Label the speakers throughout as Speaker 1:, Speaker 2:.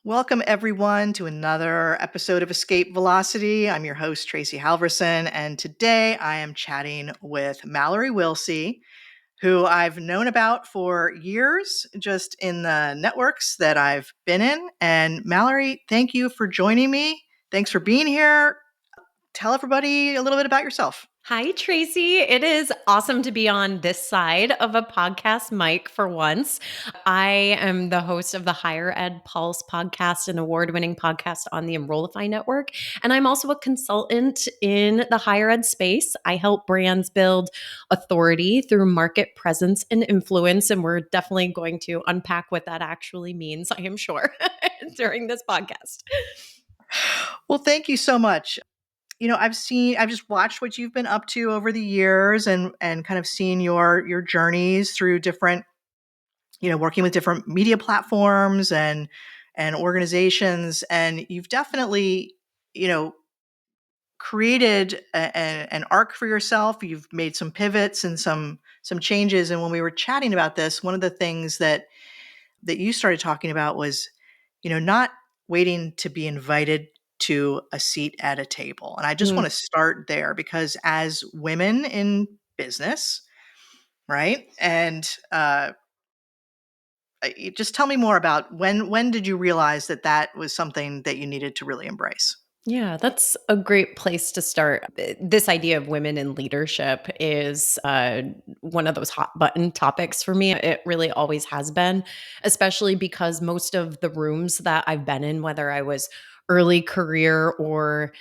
Speaker 1: Welcome, everyone, to another episode of Escape Velocity. I'm your host, Tracey Halvorsen, and today I am chatting with Mallory Willsea, who I've known about for years, just in the networks that I've been in. And Mallory, thank you for joining me. Thanks for being here. Tell everybody a little bit about yourself.
Speaker 2: Hi, Tracey. It is awesome to be on this side of a podcast mic for once. I am the host of the Higher Ed Pulse podcast, an award-winning podcast on the Enrollify network. And I'm also a consultant in the higher ed space. I help brands build authority through market presence and influence. And we're definitely going to unpack what that actually means, I am sure, during this podcast.
Speaker 1: Well, thank you so much. I've just watched what you've been up to over the years and kind of seen your journeys through different, working with different media platforms and organizations. And you've definitely, created an arc for yourself. You've made some pivots and some changes. And when we were chatting about this, one of the things that you started talking about was, not waiting to be invited to a seat at a table. And I just want to start there because as women in business, right? And just tell me more about when did you realize that was something that you needed to really embrace?
Speaker 2: Yeah, that's a great place to start. This idea of women in leadership is one of those hot button topics for me. It really always has been, especially because most of the rooms that I've been in, whether I was early career or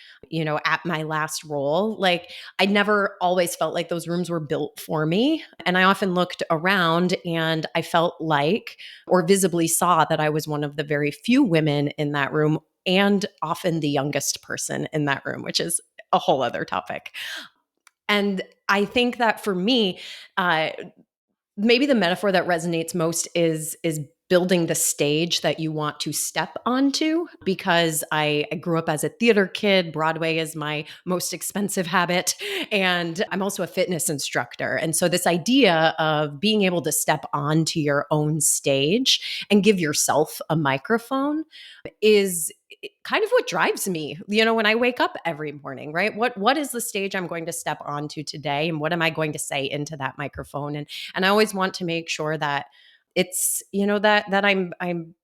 Speaker 2: at my last role, like I never always felt like those rooms were built for me. And I often looked around and I felt like or visibly saw that I was one of the very few women in that room and often the youngest person in that room, which is a whole other topic. And I think that for me, maybe the metaphor that resonates most is building the stage that you want to step onto, because I grew up as a theater kid. Broadway is my most expensive habit, and I'm also a fitness instructor. And so this idea of being able to step onto your own stage and give yourself a microphone is kind of what drives me, when I wake up every morning, right? What is the stage I'm going to step onto today, and what am I going to say into that microphone? And I always want to make sure that it's, that I'm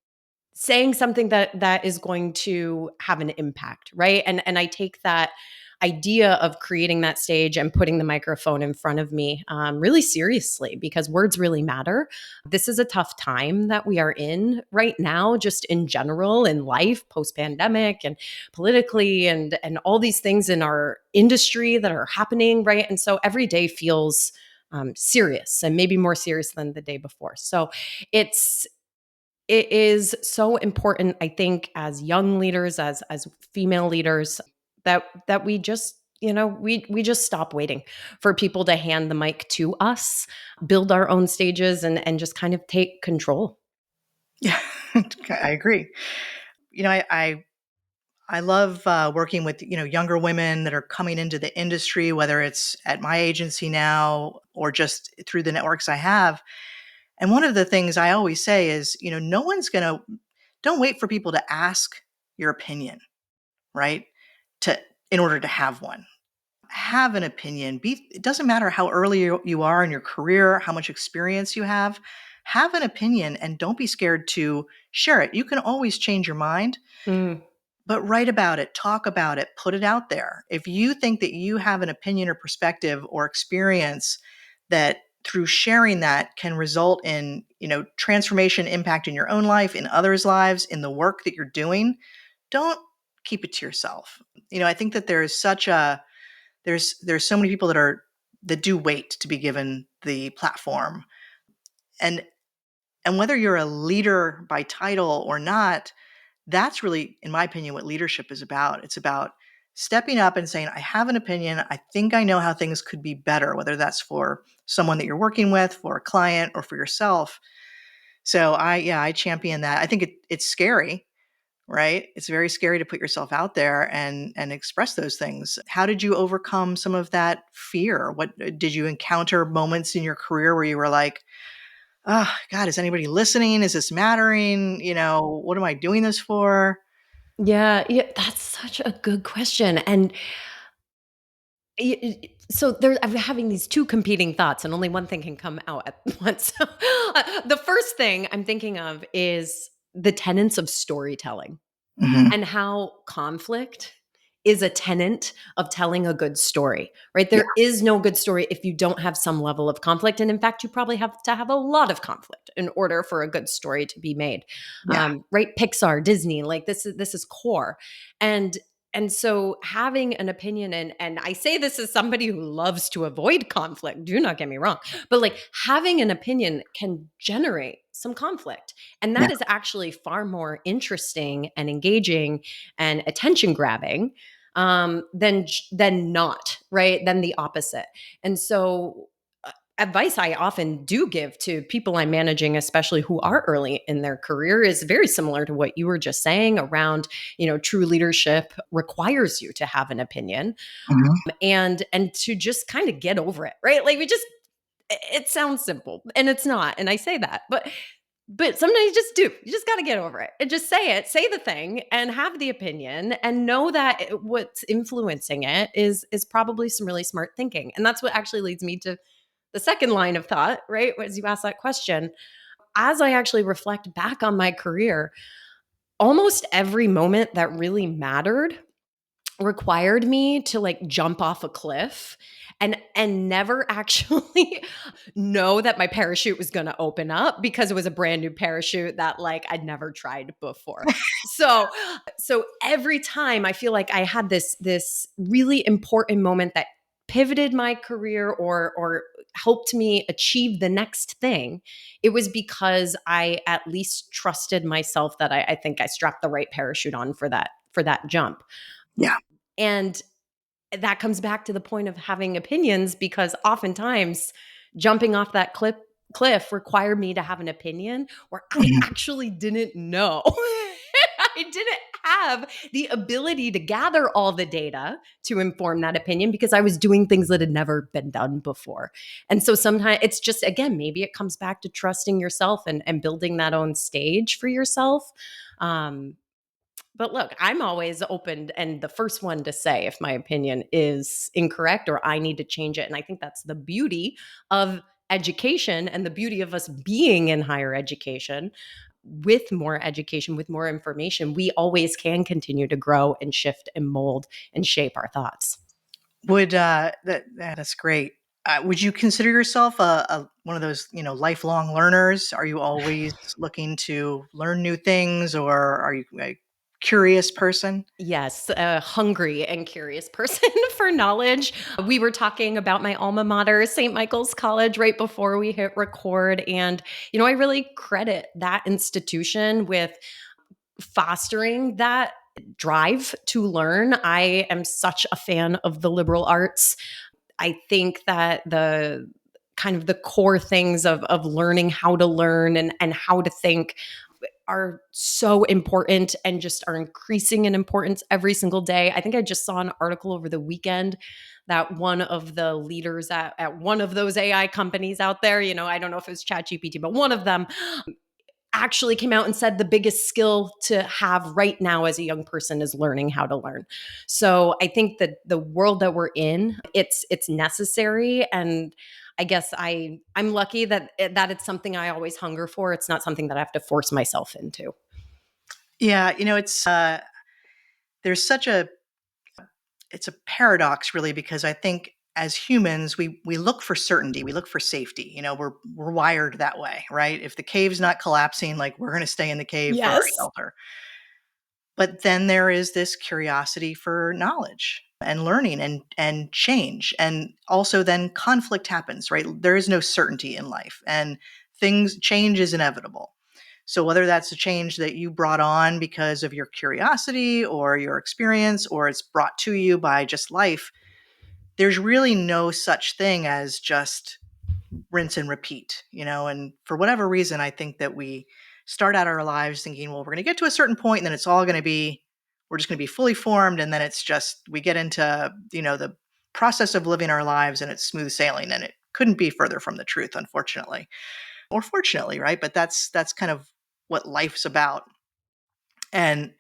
Speaker 2: saying something that is going to have an impact, right? And I take that idea of creating that stage and putting the microphone in front of me really seriously, because words really matter. This is a tough time that we are in right now, just in general in life, post-pandemic and politically, and all these things in our industry that are happening, right? And so every day feels serious, and maybe more serious than the day before. So it is so important, I think, as young leaders, as female leaders, that we just we just stop waiting for people to hand the mic to us, build our own stages, and just kind of take control.
Speaker 1: Yeah, I agree. I love working with younger women that are coming into the industry, whether it's at my agency now or just through the networks I have. And one of the things I always say is, no one's gonna don't wait for people to ask your opinion, right? To In order to have one, have an opinion. It doesn't matter how early you are in your career, how much experience you have. Have an opinion and don't be scared to share it. You can always change your mind.
Speaker 2: Mm.
Speaker 1: But write about it, talk about it, put it out there. If you think that you have an opinion or perspective or experience that through sharing that can result in, transformation, impact in your own life, in others' lives, in the work that you're doing, don't keep it to yourself. I think that there's so many people that do wait to be given the platform. And whether you're a leader by title or not, that's really, in my opinion, what leadership is about. It's about stepping up and saying, I have an opinion. I think I know how things could be better, whether that's for someone that you're working with, for a client, or for yourself. So I champion that. I think it's scary, right? It's very scary to put yourself out there and express those things. How did you overcome some of that fear? What did you encounter moments in your career where you were like, Oh, God, is anybody listening? Is this mattering? What am I doing this for?
Speaker 2: Yeah, yeah, that's such a good question, and so I'm having these two competing thoughts, and only one thing can come out at once. The first thing I'm thinking of is the tenets of storytelling
Speaker 1: Hmm.
Speaker 2: and how conflict is a tenet of telling a good story, right?
Speaker 1: Yeah.
Speaker 2: There is no good story if you don't have some level of conflict. And in fact, you probably have to have a lot of conflict in order for a good story to be made.
Speaker 1: Yeah.
Speaker 2: Right? Pixar, Disney, like this is core. And and so having an opinion, and I say this as somebody who loves to avoid conflict, do not get me wrong, but like having an opinion can generate some conflict. And
Speaker 1: Yeah.
Speaker 2: that is actually far more interesting and engaging and attention grabbing than not, right? Than the opposite. And so advice I often do give to people I'm managing, especially who are early in their career, is very similar to what you were just saying around, true leadership requires you to have an opinion,
Speaker 1: Hmm.
Speaker 2: and to just kind of get over it, right? Like we just it sounds simple and it's not. And I say that, but sometimes you just do. You just got to get over it and just say it, say the thing, and have the opinion, and know that what's influencing it is probably some really smart thinking. And that's what actually leads me to the second line of thought, right? As you ask that question, as I actually reflect back on my career, almost every moment that really mattered required me to like jump off a cliff and never actually know that my parachute was going to open up because it was a brand new parachute that like I'd never tried before. So every time I feel like I had this really important moment that pivoted my career or helped me achieve the next thing, it was because I at least trusted myself that I think I strapped the right parachute on for that jump.
Speaker 1: Yeah.
Speaker 2: And that comes back to the point of having opinions, because oftentimes jumping off that cliff required me to have an opinion where I
Speaker 1: Mhm.
Speaker 2: actually didn't know. I didn't have the ability to gather all the data to inform that opinion because I was doing things that had never been done before. And so sometimes it's just, again, maybe it comes back to trusting yourself and building that own stage for yourself. Um, but look, I'm always open and the first one to say if my opinion is incorrect or I need to change it. And I think that's the beauty of education and the beauty of us being in higher education. With more education, with more information, we always can continue to grow and shift and mold and shape our thoughts.
Speaker 1: That's great. Would you consider yourself a one of those, lifelong learners? Are you always looking to learn new things, or are you a curious person?
Speaker 2: Yes, a hungry and curious person for knowledge. We were talking about my alma mater, St. Michael's College, right before we hit record. And, I really credit that institution with fostering that drive to learn. I am such a fan of the liberal arts. I think that the kind of the core things of learning how to learn and how to think are so important and just are increasing in importance every single day. I think I just saw an article over the weekend that one of the leaders at one of those AI companies out there, I don't know if it was ChatGPT, but one of them actually came out and said the biggest skill to have right now as a young person is learning how to learn. So I think that the world that we're in, it's necessary. And I guess I'm lucky that it's something I always hunger for. It's not something that I have to force myself into.
Speaker 1: Yeah, it's there's such a it's a paradox really, because I think as humans we look for certainty, we look for safety. We're wired that way, right? If the cave's not collapsing, like, we're going to stay in the cave for our
Speaker 2: Yes.
Speaker 1: shelter. But then there is this curiosity for knowledge and learning and change. And also then conflict happens, right? There is no certainty in life, and change is inevitable. So whether that's a change that you brought on because of your curiosity or your experience, or it's brought to you by just life, there's really no such thing as just rinse and repeat, and for whatever reason, I think that we start out our lives thinking, well, we're going to get to a certain point and then it's all going to be, we're just going to be fully formed. And then it's just, we get into, the process of living our lives and it's smooth sailing. And it couldn't be further from the truth, unfortunately. or fortunately, right? But that's kind of what life's about. And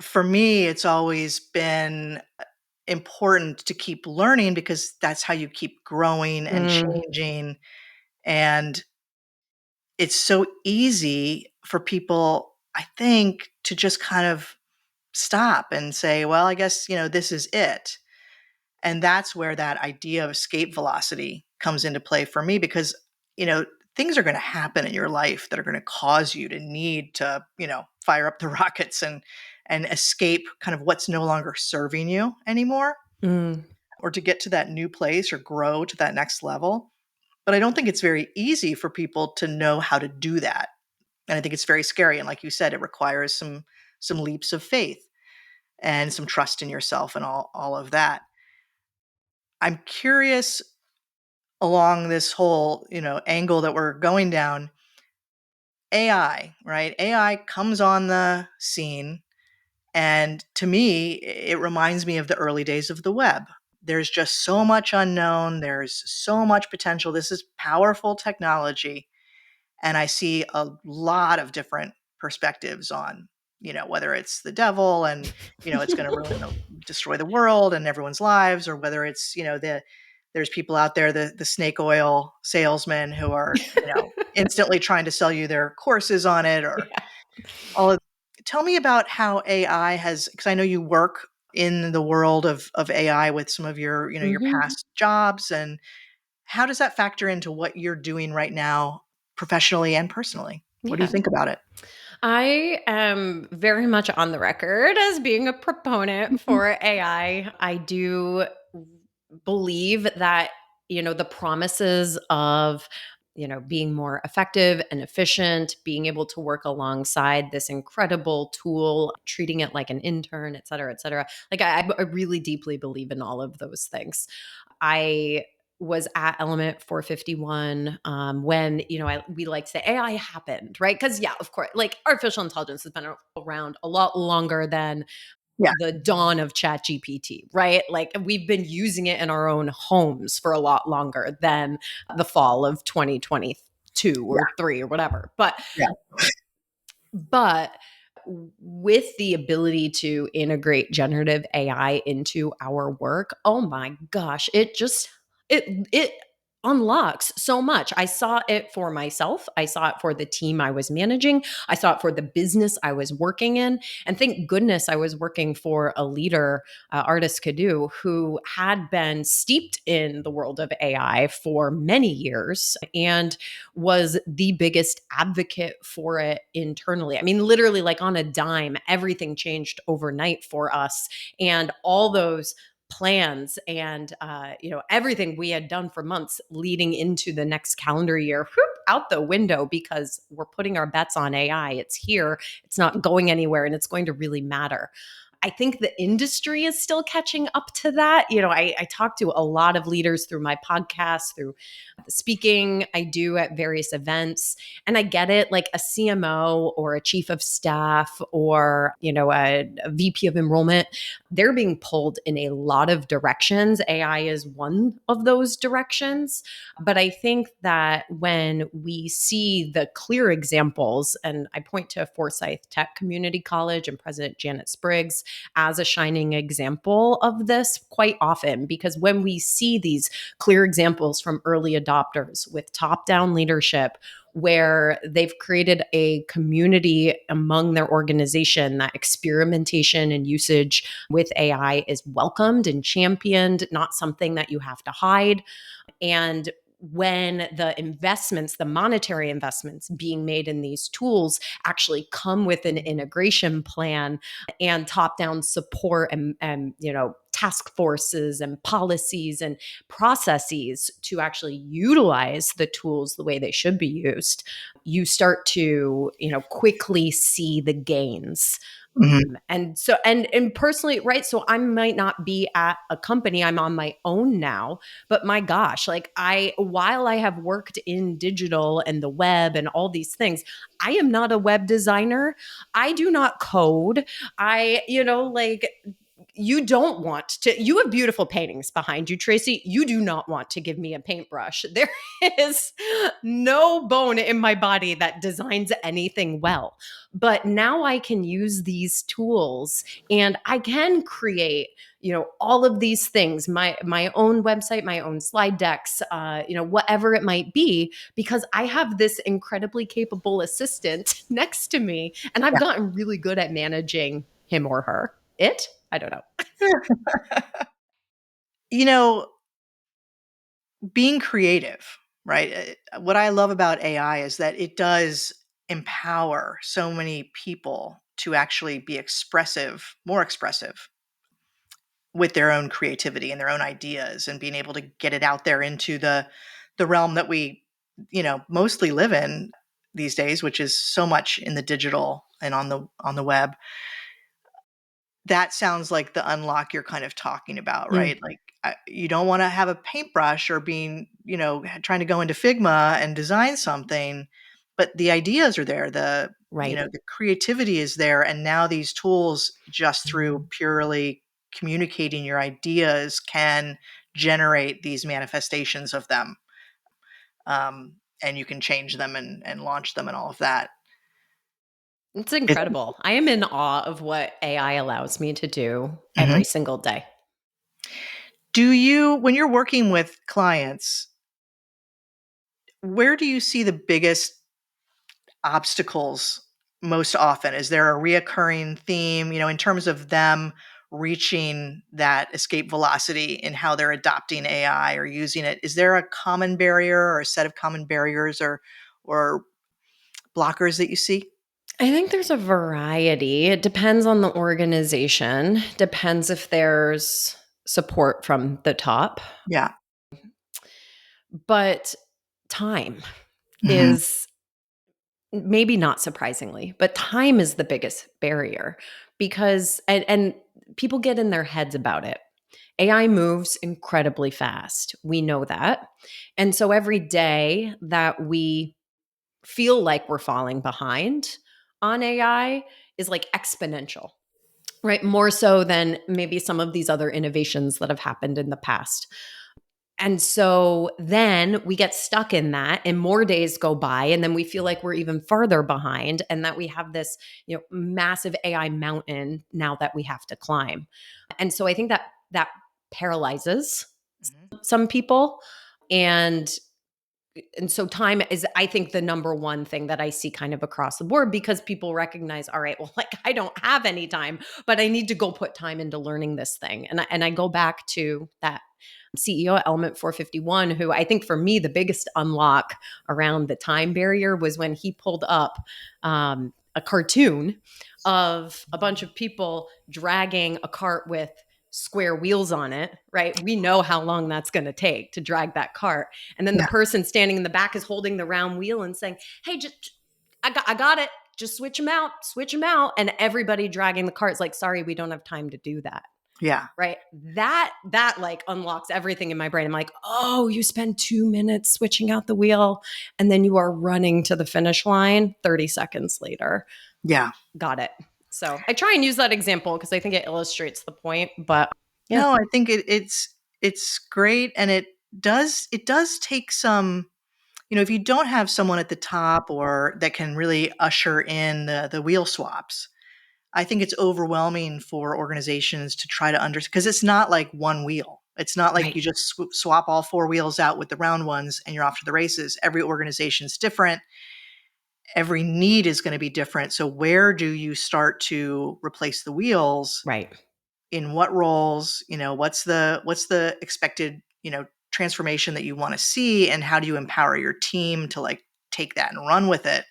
Speaker 1: for me, it's always been important to keep learning because that's how you keep growing and
Speaker 2: Mm,
Speaker 1: changing. And it's so easy for people, I think, to just kind of stop and say, well, I guess, this is it. And that's where that idea of escape velocity comes into play for me because, you know, things are going to happen in your life that are going to cause you to need to, fire up the rockets and escape kind of what's no longer serving you anymore,
Speaker 2: mm,
Speaker 1: or to get to that new place or grow to that next level. But I don't think it's very easy for people to know how to do that. And I think it's very scary. And like you said, it requires some leaps of faith and some trust in yourself and all of that. I'm curious along this whole, angle that we're going down, AI, right? AI comes on the scene, and to me, it reminds me of the early days of the web. There's just so much unknown, there's so much potential. This is powerful technology, and I see a lot of different perspectives on, whether it's the devil and, it's going to destroy the world and everyone's lives, or whether it's, there's people out there, the snake oil salesmen who are, instantly trying to sell you their courses on it, or
Speaker 2: yeah.
Speaker 1: all of. Tell me about how AI has, because I know you work in the world of AI with some of your, your
Speaker 2: Mhm.
Speaker 1: past jobs, and how does that factor into what you're doing right now, professionally and personally? What do you
Speaker 2: Yeah.
Speaker 1: think about it?
Speaker 2: I am very much on the record as being a proponent
Speaker 1: Mhm.
Speaker 2: for AI. I do believe that, the promises of, being more effective and efficient, being able to work alongside this incredible tool, treating it like an intern, et cetera, et cetera. Like, I really deeply believe in all of those things. I was at Element 451 when we like to say AI happened, right? Because yeah, of course, like artificial intelligence has been around a lot longer than
Speaker 1: Yeah,
Speaker 2: the dawn of ChatGPT, right? Like we've been using it in our own homes for a lot longer than the fall of 2022
Speaker 1: yeah,
Speaker 2: or 3 or whatever. But
Speaker 1: yeah.
Speaker 2: but with the ability to integrate generative AI into our work, oh my gosh, it unlocks so much. I saw it for myself. I saw it for the team I was managing. I saw it for the business I was working in. And thank goodness I was working for a leader, Artist Cadu, who had been steeped in the world of AI for many years and was the biggest advocate for it internally. I mean, literally, like on a dime, everything changed overnight for us. And all those plans and everything we had done for months leading into the next calendar year, whoop, out the window because we're putting our bets on AI. It's here, it's not going anywhere, and it's going to really matter. I think the industry is still catching up to that. I talk to a lot of leaders through my podcast, through the speaking I do at various events. And I get it, like a CMO or a chief of staff or, a VP of enrollment, they're being pulled in a lot of directions. AI is one of those directions. But I think that when we see the clear examples, and I point to Forsyth Tech Community College and President Janet Spriggs as a shining example of this quite often, because when we see these clear examples from early adopters with top down leadership where they've created a community among their organization that experimentation and usage with AI is welcomed and championed, not something that you have to hide. And when the investments, the monetary investments being made in these tools actually come with an integration plan and top down support and task forces and policies and processes to actually utilize the tools the way they should be used, you start to, quickly see the gains.
Speaker 1: Mhm.
Speaker 2: And so and personally, right, so I might not be at a company, I'm on my own now, but my gosh, like I while I have worked in digital and the web and all these things, I am not a web designer. I do not code. I, like you don't want to, you have beautiful paintings behind you, Tracey. You do not want to give me a paintbrush. There is no bone in my body that designs anything well. But now I can use these tools and I can create, all of these things, my own website, my own slide decks, whatever it might be, because I have this incredibly capable assistant next to me, and I've
Speaker 1: Yeah.
Speaker 2: gotten really good at managing him or her. I don't know.
Speaker 1: You know, being creative, right? What I love about AI is that it does empower so many people to actually be expressive, more expressive with their own creativity and their own ideas and being able to get it out there into the realm that we, mostly live in these days, which is so much in the digital and on the web. That sounds like the unlock you're kind of talking about,
Speaker 2: Mm,
Speaker 1: right? Like, you don't wanna have a paintbrush or being, trying to go into Figma and design something, but the ideas are there,
Speaker 2: right.
Speaker 1: the creativity is there, and now these tools, just through purely communicating your ideas, can generate these manifestations of them, and you can change them and launch them and all of that.
Speaker 2: It's
Speaker 1: It
Speaker 2: incredible. I am in awe of what AI allows me to do every
Speaker 1: Mhm.
Speaker 2: single day.
Speaker 1: Do you when you're working with clients, where do you see the biggest obstacles most often? Is there a reoccurring theme, in terms of them reaching that escape velocity in how they're adopting AI or using it? Is there a common barrier or a set of common barriers or blockers that you see?
Speaker 2: I think there's a variety. It depends on the organization, depends if there's support from the top,
Speaker 1: Yeah.
Speaker 2: but time
Speaker 1: Mhm.
Speaker 2: is, maybe not surprisingly, but time is the biggest barrier because and people get in their heads about it. AI moves incredibly fast. We know that. And so every day that we feel like we're falling behind on AI is like exponential, right? More so than maybe some of these other innovations that have happened in the past. And so then we get stuck in that and more days go by and then we feel like we're even farther behind and that we have this, massive AI mountain now that we have to climb. And so I think that paralyzes
Speaker 1: Mhm.
Speaker 2: some people, and so time is, I think, the number one thing that I see kind of across the board, because people recognize, all right, well, like, I don't have any time, but I need to go put time into learning this thing. And I go back to that CEO at Element 451, who I think for me, the biggest unlock around the time barrier was when he pulled up a cartoon of a bunch of people dragging a cart with square wheels on it, right? We know how long that's going to take to drag that cart. And then the
Speaker 1: Yeah.
Speaker 2: person standing in the back is holding the round wheel and saying, "Hey, just I got it. Just switch them out, switch them out." And everybody dragging the cart is like, "Sorry, we don't have time to do that."
Speaker 1: Yeah.
Speaker 2: Right? That like unlocks everything in my brain. I'm like, "Oh, you spend 2 minutes switching out the wheel and then you are running to the finish line 30 seconds later."
Speaker 1: Yeah.
Speaker 2: Got it. So, I try and use that example because I think it illustrates the point, but yeah.
Speaker 1: No, I think it's great, and it does take some. If you don't have someone at the top or that can really usher in the wheel swaps, I think it's overwhelming for organizations to try to understand, because it's not like one wheel. It's not like
Speaker 2: Right.
Speaker 1: you just swap all four wheels out with the round ones and you're off to the races. Every organization's different. Every need is going to be different. So where do you start to replace the wheels?
Speaker 2: Right.
Speaker 1: In what roles? What's the expected, transformation that you want to see, and how do you empower your team to like take that and run with it?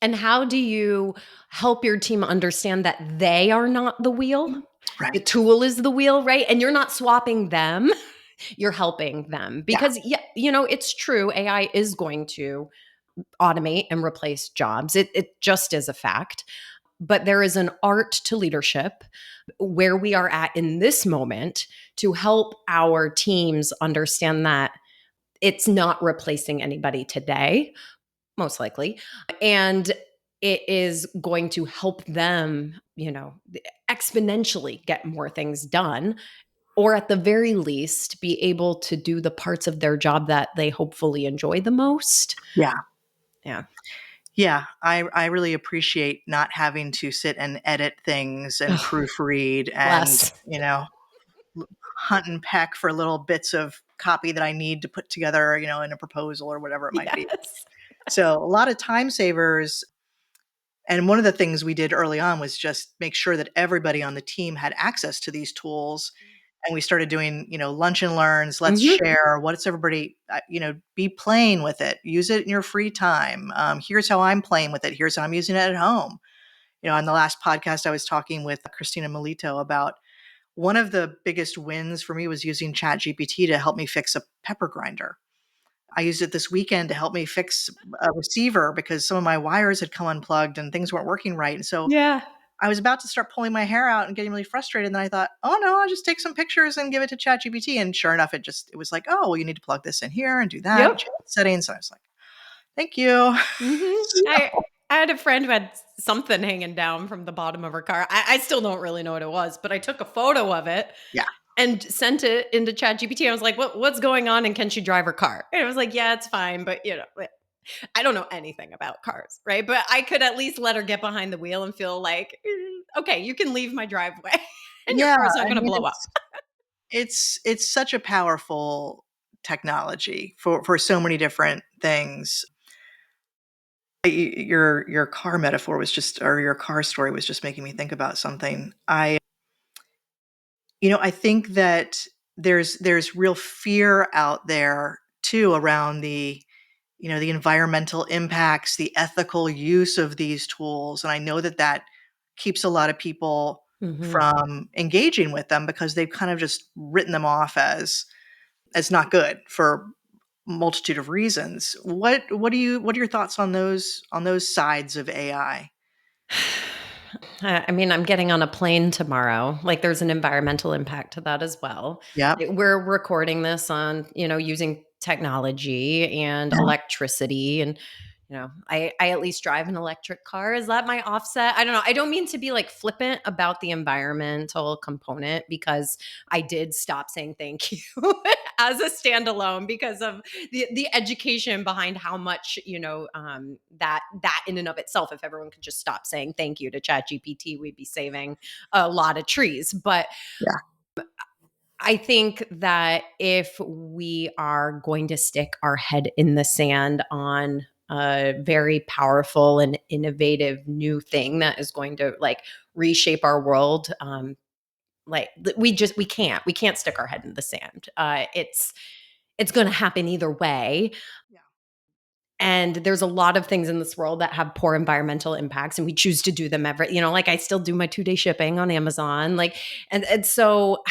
Speaker 2: And how do you help your team understand that they are not the wheel? The
Speaker 1: Right.
Speaker 2: tool is the wheel, right? And you're not swapping them. You're helping them
Speaker 1: Yeah.
Speaker 2: because, yeah, it's true. AI is going to automate and replace jobs. It just is a fact. But there is an art to leadership where we are at in this moment to help our teams understand that it's not replacing anybody today, most likely. And it is going to help them, exponentially get more things done, or at the very least, be able to do the parts of their job that they hopefully enjoy the most.
Speaker 1: Yeah.
Speaker 2: Yeah.
Speaker 1: Yeah. I really appreciate not having to sit and edit things and
Speaker 2: Oh,
Speaker 1: proofread and,
Speaker 2: bless.
Speaker 1: hunt and peck for little bits of copy that I need to put together, in a proposal or whatever it might be.
Speaker 2: Yes.
Speaker 1: So a lot of time savers. And one of the things we did early on was just make sure that everybody on the team had access to these tools. And we started doing, lunch and learns, let's
Speaker 2: Mhm.
Speaker 1: share, what's everybody, be playing with it, use it in your free time. Here's how I'm playing with it. Here's how I'm using it at home. On the last podcast, I was talking with Christina Melito about one of the biggest wins for me was using ChatGPT to help me fix a pepper grinder. I used it this weekend to help me fix a receiver because some of my wires had come unplugged and things weren't working right. And so
Speaker 2: Yeah.
Speaker 1: I was about to start pulling my hair out and getting really frustrated. And then I thought, oh no, I'll just take some pictures and give it to ChatGPT. And sure enough, it was like, oh, well, you need to plug this in here and do that and
Speaker 2: Yep.
Speaker 1: change the settings. So I was like, thank you.
Speaker 2: Mhm. I
Speaker 1: So,
Speaker 2: I had a friend who had something hanging down from the bottom of her car. I still don't really know what it was, but I took a photo of it
Speaker 1: yeah.
Speaker 2: and sent it into ChatGPT. I was like, what's going on and can she drive her car?" And it was like, "Yeah, it's fine, but I don't know anything about cars, right? But I could at least let her get behind the wheel and feel like, okay, you can leave my driveway and your
Speaker 1: Yeah.
Speaker 2: car's not
Speaker 1: I
Speaker 2: going to
Speaker 1: mean,
Speaker 2: blow up."
Speaker 1: it's such a powerful technology for so many different things. Your car metaphor was just, or your car story was just making me think about something. I think that there's real fear out there too around the environmental impacts, the ethical use of these tools, and I know that that keeps a lot of people
Speaker 2: Mhm.
Speaker 1: from engaging with them because they've kind of just written them off as not good for multitude of reasons. What are your thoughts on those sides of AI?
Speaker 2: I mean, I'm getting on a plane tomorrow. Like, there's an environmental impact to that as well.
Speaker 1: Yep.
Speaker 2: We're recording this on, using technology and
Speaker 1: Yeah.
Speaker 2: electricity. And, I at least drive an electric car. Is that my offset? I don't know. I don't mean to be like flippant about the environmental component, because I did stop saying thank you as a standalone because of the education behind how much, that in and of itself, if everyone could just stop saying thank you to ChatGPT, we'd be saving a lot of trees. But
Speaker 1: Yeah.
Speaker 2: I think that if we are going to stick our head in the sand on a very powerful and innovative new thing that is going to like reshape our world, we can't stick our head in the sand. It's going to happen either way.
Speaker 1: Yeah.
Speaker 2: And there's a lot of things in this world that have poor environmental impacts, and we choose to do them like I still do my 2-day shipping on Amazon. Like, and so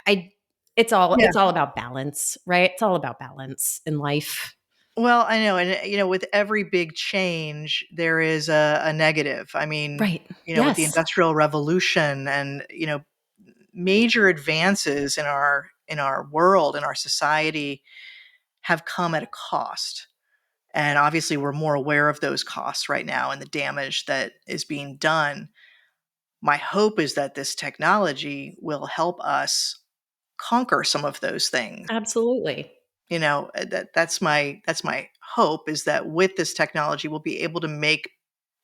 Speaker 2: I it's all
Speaker 1: Yeah.
Speaker 2: it's all about balance, right? It's all about balance in life.
Speaker 1: Well, I know, and with every big change, there is a negative. I mean,
Speaker 2: Right.
Speaker 1: with the
Speaker 2: Yes.
Speaker 1: Industrial Revolution and major advances in our world, in our society, have come at a cost. And obviously, we're more aware of those costs right now and the damage that is being done. My hope is that this technology will help us conquer some of those things.
Speaker 2: Absolutely.
Speaker 1: That's my hope, is that with this technology, we'll be able to make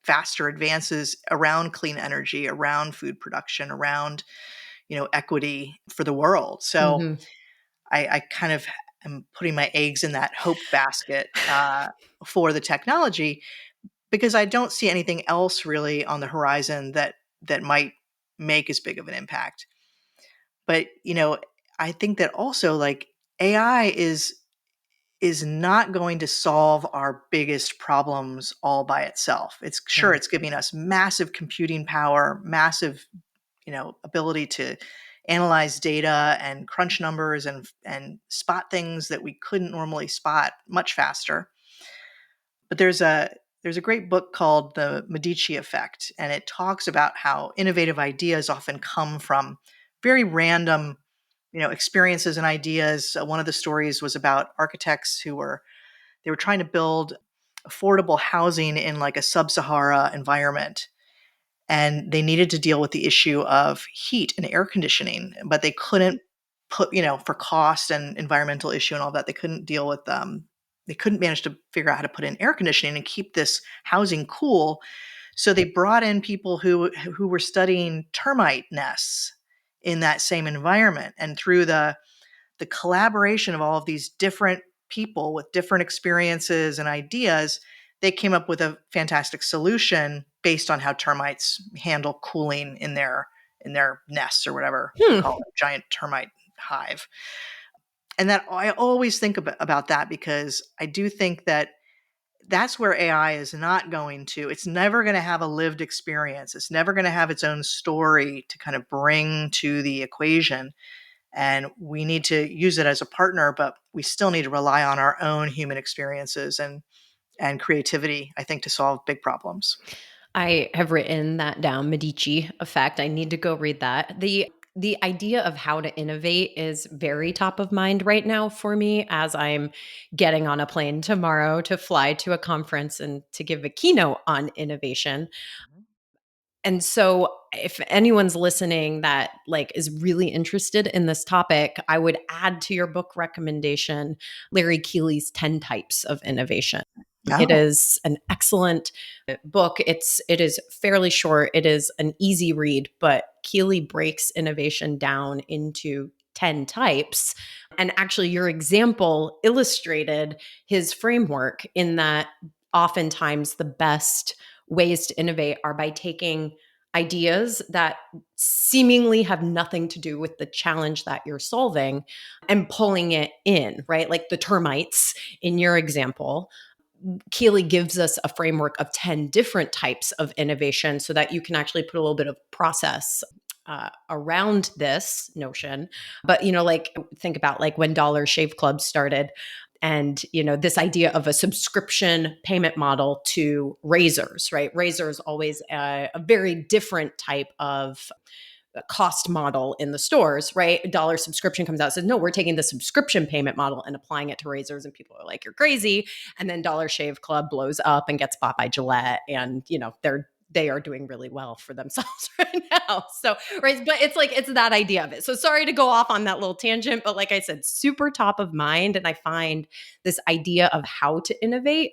Speaker 1: faster advances around clean energy, around food production, around equity for the world. So
Speaker 2: Mhm.
Speaker 1: I kind of am putting my eggs in that hope basket for the technology, because I don't see anything else really on the horizon that might make as big of an impact. But I think that also, like, AI is not going to solve our biggest problems all by itself. It's sure
Speaker 2: Yeah.
Speaker 1: it's giving us massive computing power, massive, ability to analyze data and crunch numbers and spot things that we couldn't normally spot much faster. But there's a great book called The Medici Effect, and it talks about how innovative ideas often come from very random, experiences and ideas. One of the stories was about architects who were they were trying to build affordable housing in like a sub-Sahara environment, and they needed to deal with the issue of heat and air conditioning, but they couldn't put, for cost and environmental issue and all that, they couldn't deal with they couldn't manage to figure out how to put in air conditioning and keep this housing cool. So they brought in people who were studying termite nests in that same environment, and through the collaboration of all of these different people with different experiences and ideas, they came up with a fantastic solution based on how termites handle cooling in their nests or whatever you
Speaker 2: Hmm.
Speaker 1: call it, giant termite hive. And that I always think about that, because I do think that that's where AI is not going to. It's never going to have a lived experience. It's never going to have its own story to kind of bring to the equation. And we need to use it as a partner, but we still need to rely on our own human experiences and creativity, I think, to solve big problems.
Speaker 2: I have written that down, Medici effect. I need to go read that. The idea of how to innovate is very top of mind right now for me as I'm getting on a plane tomorrow to fly to a conference and to give a keynote on innovation. And so if anyone's listening that like is really interested in this topic, I would add to your book recommendation Larry Keeley's 10 Types of Innovation. It
Speaker 1: Oh,
Speaker 2: is an excellent book. It is fairly short. It is an easy read, but Keeley breaks innovation down into 10 types. And actually your example illustrated his framework in that oftentimes the best ways to innovate are by taking ideas that seemingly have nothing to do with the challenge that you're solving and pulling it in, right? Like the termites in your example. Keeley gives us a framework of 10 different types of innovation so that you can actually put a little bit of process around this notion. But, like think about like when Dollar Shave Club started and, this idea of a subscription payment model to razors, right? Razors always a very different type of cost model in the stores, right? A dollar subscription comes out and says, no, we're taking the subscription payment model and applying it to razors. And people are like, you're crazy. And then Dollar Shave Club blows up and gets bought by Gillette. And, they are doing really well for themselves right now. So, right. But it's like, it's that idea of it. So sorry to go off on that little tangent, but like I said, super top of mind. And I find this idea of how to innovate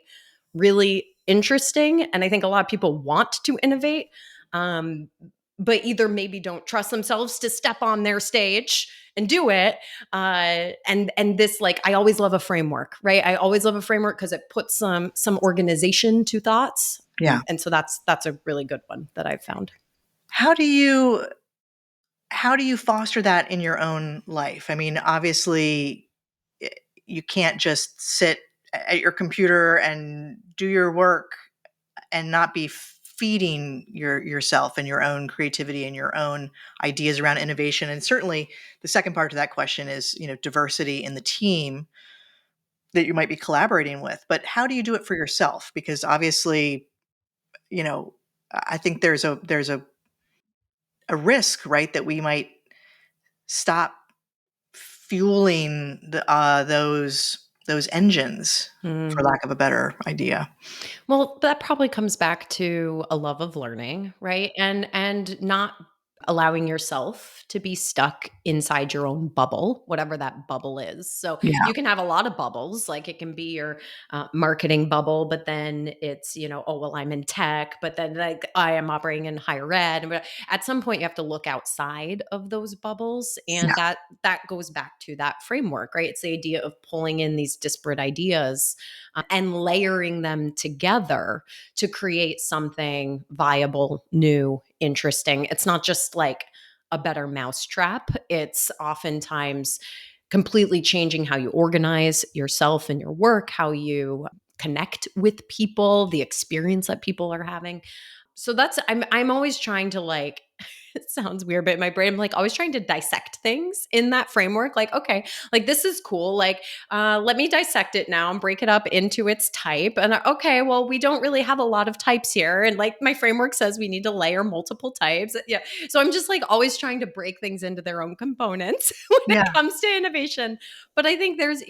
Speaker 2: really interesting. And I think a lot of people want to innovate. Um, but either maybe don't trust themselves to step on their stage and do it. And this, like, I always love a framework, right? I always love a framework because it puts some organization to thoughts.
Speaker 1: yeah.
Speaker 2: And so that's a really good one that I've found.
Speaker 1: How do you how do you foster that in your own life? I mean, obviously, eh, you can't just sit at your computer and do your work and not be feeding yourself and your own creativity and your own ideas around innovation. And certainly the second part to that question is, diversity in the team that you might be collaborating with. But how do you do it for yourself? Because obviously, you know, I think there's a risk, right, that we might stop fueling those engines, for
Speaker 2: Mm.
Speaker 1: lack of a better idea.
Speaker 2: Well, that probably comes back to a love of learning, right? And not allowing yourself to be stuck inside your own bubble, whatever that bubble is. So
Speaker 1: Yeah.
Speaker 2: you can have a lot of bubbles, like it can be your marketing bubble, but then it's, oh, well, I'm in tech, but then like I am operating in higher ed. But at some point you have to look outside of those bubbles. And
Speaker 1: Yeah.
Speaker 2: that goes back to that framework, right? It's the idea of pulling in these disparate ideas and layering them together to create something viable, new, interesting. It's not just like a better mousetrap. It's oftentimes completely changing how you organize yourself and your work, how you connect with people, the experience that people are having. So I'm always trying to like it sounds weird, but in my brain, I'm like always trying to dissect things in that framework. Like, okay, like this is cool. Like, let me dissect it now and break it up into its type. And okay, well, we don't really have a lot of types here. And like my framework says we need to layer multiple types. Yeah. So I'm just like always trying to break things into their own components when
Speaker 1: Yeah,
Speaker 2: it comes to innovation. But I think there's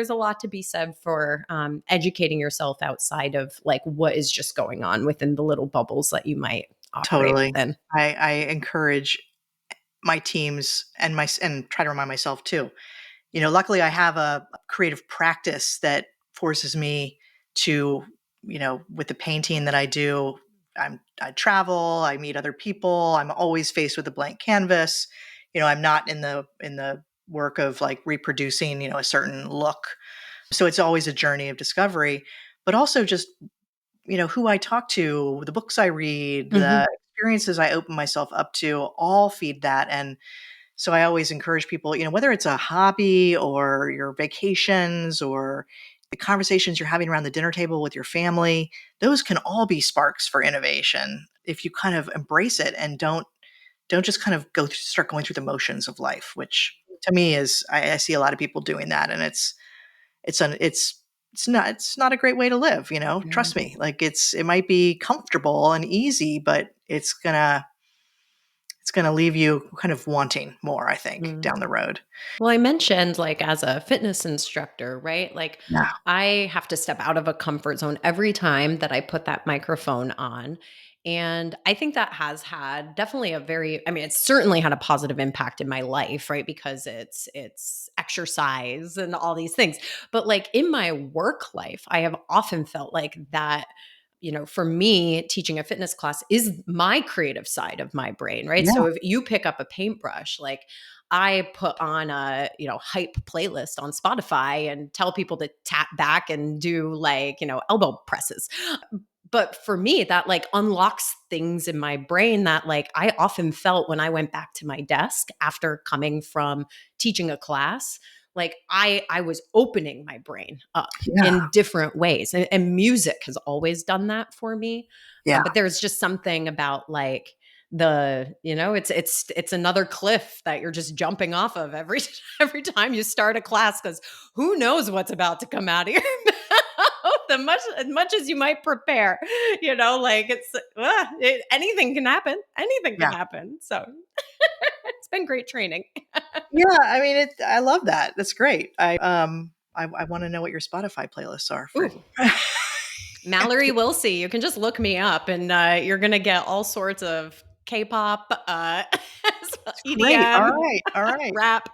Speaker 2: a lot to be said for educating yourself outside of like what is just going on within the little bubbles that you might operate
Speaker 1: totally.
Speaker 2: within.
Speaker 1: I encourage my teams and try to remind myself too. Luckily I have a creative practice that forces me to, with the painting that I do, I travel, I meet other people, I'm always faced with a blank canvas. I'm not in the work of like reproducing, a certain look. So it's always a journey of discovery, but also just, who I talk to, the books I read,
Speaker 2: Mhm.
Speaker 1: the experiences I open myself up to all feed that. And so I always encourage people, whether it's a hobby or your vacations or the conversations you're having around the dinner table with your family, those can all be sparks for innovation if you kind of embrace it and don't just kind of start going through the motions of life, which to me is I see a lot of people doing that, and it's not a great way to live.
Speaker 2: Yeah.
Speaker 1: Trust me, like it might be comfortable and easy, but it's gonna leave you kind of wanting more, I think,
Speaker 2: Mm.
Speaker 1: down the road.
Speaker 2: Well, I mentioned like as a fitness instructor, right? Like
Speaker 1: Yeah.
Speaker 2: I have to step out of a comfort zone every time that I put that microphone on. And I think that has had definitely I mean, it's certainly had a positive impact in my life, right? Because it's exercise and all these things. But like in my work life, I have often felt like that, for me, teaching a fitness class is my creative side of my brain, right?
Speaker 1: Yeah.
Speaker 2: So if you pick up a paintbrush, like I put on a, hype playlist on Spotify and tell people to tap back and do like, elbow presses. But for me, that like unlocks things in my brain that like I often felt when I went back to my desk after coming from teaching a class. Like I was opening my brain up
Speaker 1: Yeah.
Speaker 2: in different ways. And music has always done that for me.
Speaker 1: Yeah.
Speaker 2: But there's just something about like it's another cliff that you're just jumping off of every every time you start a class because who knows what's about to come out of your mouth as much as you might prepare, like anything can
Speaker 1: Yeah.
Speaker 2: happen, so it's been great training.
Speaker 1: Yeah, I mean, I love that. That's great. I wanna know what your Spotify playlists are for.
Speaker 2: Ooh, Mallory Willsea, you can just look me up and you're gonna get all sorts of K-pop,
Speaker 1: Great.
Speaker 2: EDM,
Speaker 1: Alright, alright.
Speaker 2: rap.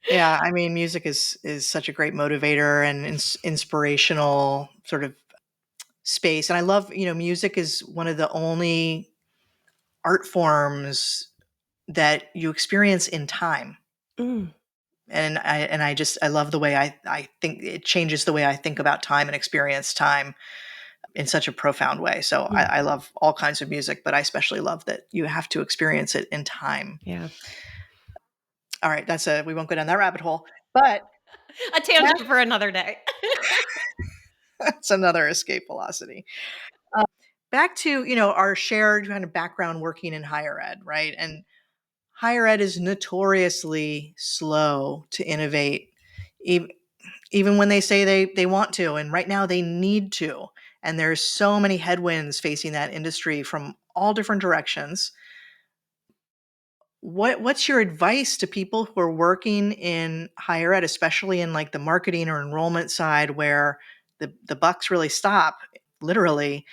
Speaker 1: Yeah, I mean, music is such a great motivator and inspirational sort of space, and I love, music is one of the only art forms that you experience in time.
Speaker 2: Mm,
Speaker 1: And I love the way I think it changes the way I think about time and experience time in such a profound way. So
Speaker 2: mm,
Speaker 1: I love all kinds of music, but I especially love that you have to experience it in time.
Speaker 2: yeah.
Speaker 1: All right, we won't go down that rabbit hole, but
Speaker 2: A tangent for another day.
Speaker 1: that's another escape velocity. Uh, Back to our shared kind of background working in higher ed, right? And higher ed is notoriously slow to innovate, ev- even when they say they want to. And right now they need to. And there's so many headwinds facing that industry from all different directions. What's your advice to people who are working in higher ed, especially in like the marketing or enrollment side where the bucks really stop, literally,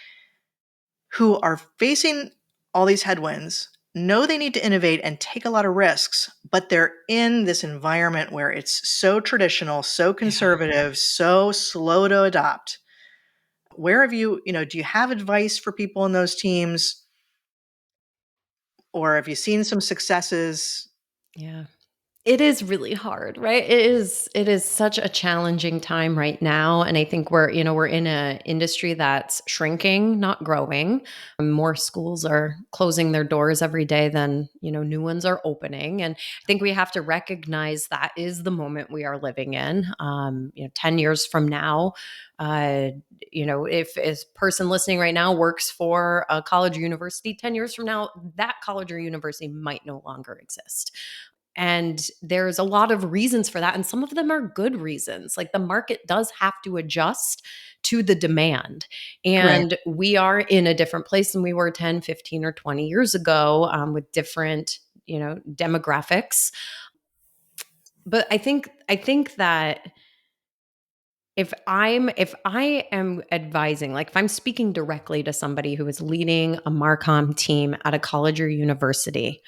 Speaker 1: who are facing all these headwinds, know they need to innovate and take a lot of risks, but they're in this environment where it's so traditional, so
Speaker 2: Yeah.
Speaker 1: conservative, so slow to adopt. Where have do you have advice for people in those teams, or have you seen some successes?
Speaker 2: Yeah. It is really hard, right? It is such a challenging time right now, and I think we're in a industry that's shrinking, not growing. More schools are closing their doors every day than, new ones are opening, and I think we have to recognize that is the moment we are living in. 10 years from now, uh, if a person listening right now works for a college or university, 10 years from now, that college or university might no longer exist. And there's a lot of reasons for that. And some of them are good reasons. Like the market does have to adjust to the demand.
Speaker 1: Right.
Speaker 2: And we are in a different place than we were 10, 15, or 20 years ago, with different, demographics. But I think that if I am advising, like if I'm speaking directly to somebody who is leading a Marcom team at a college or university,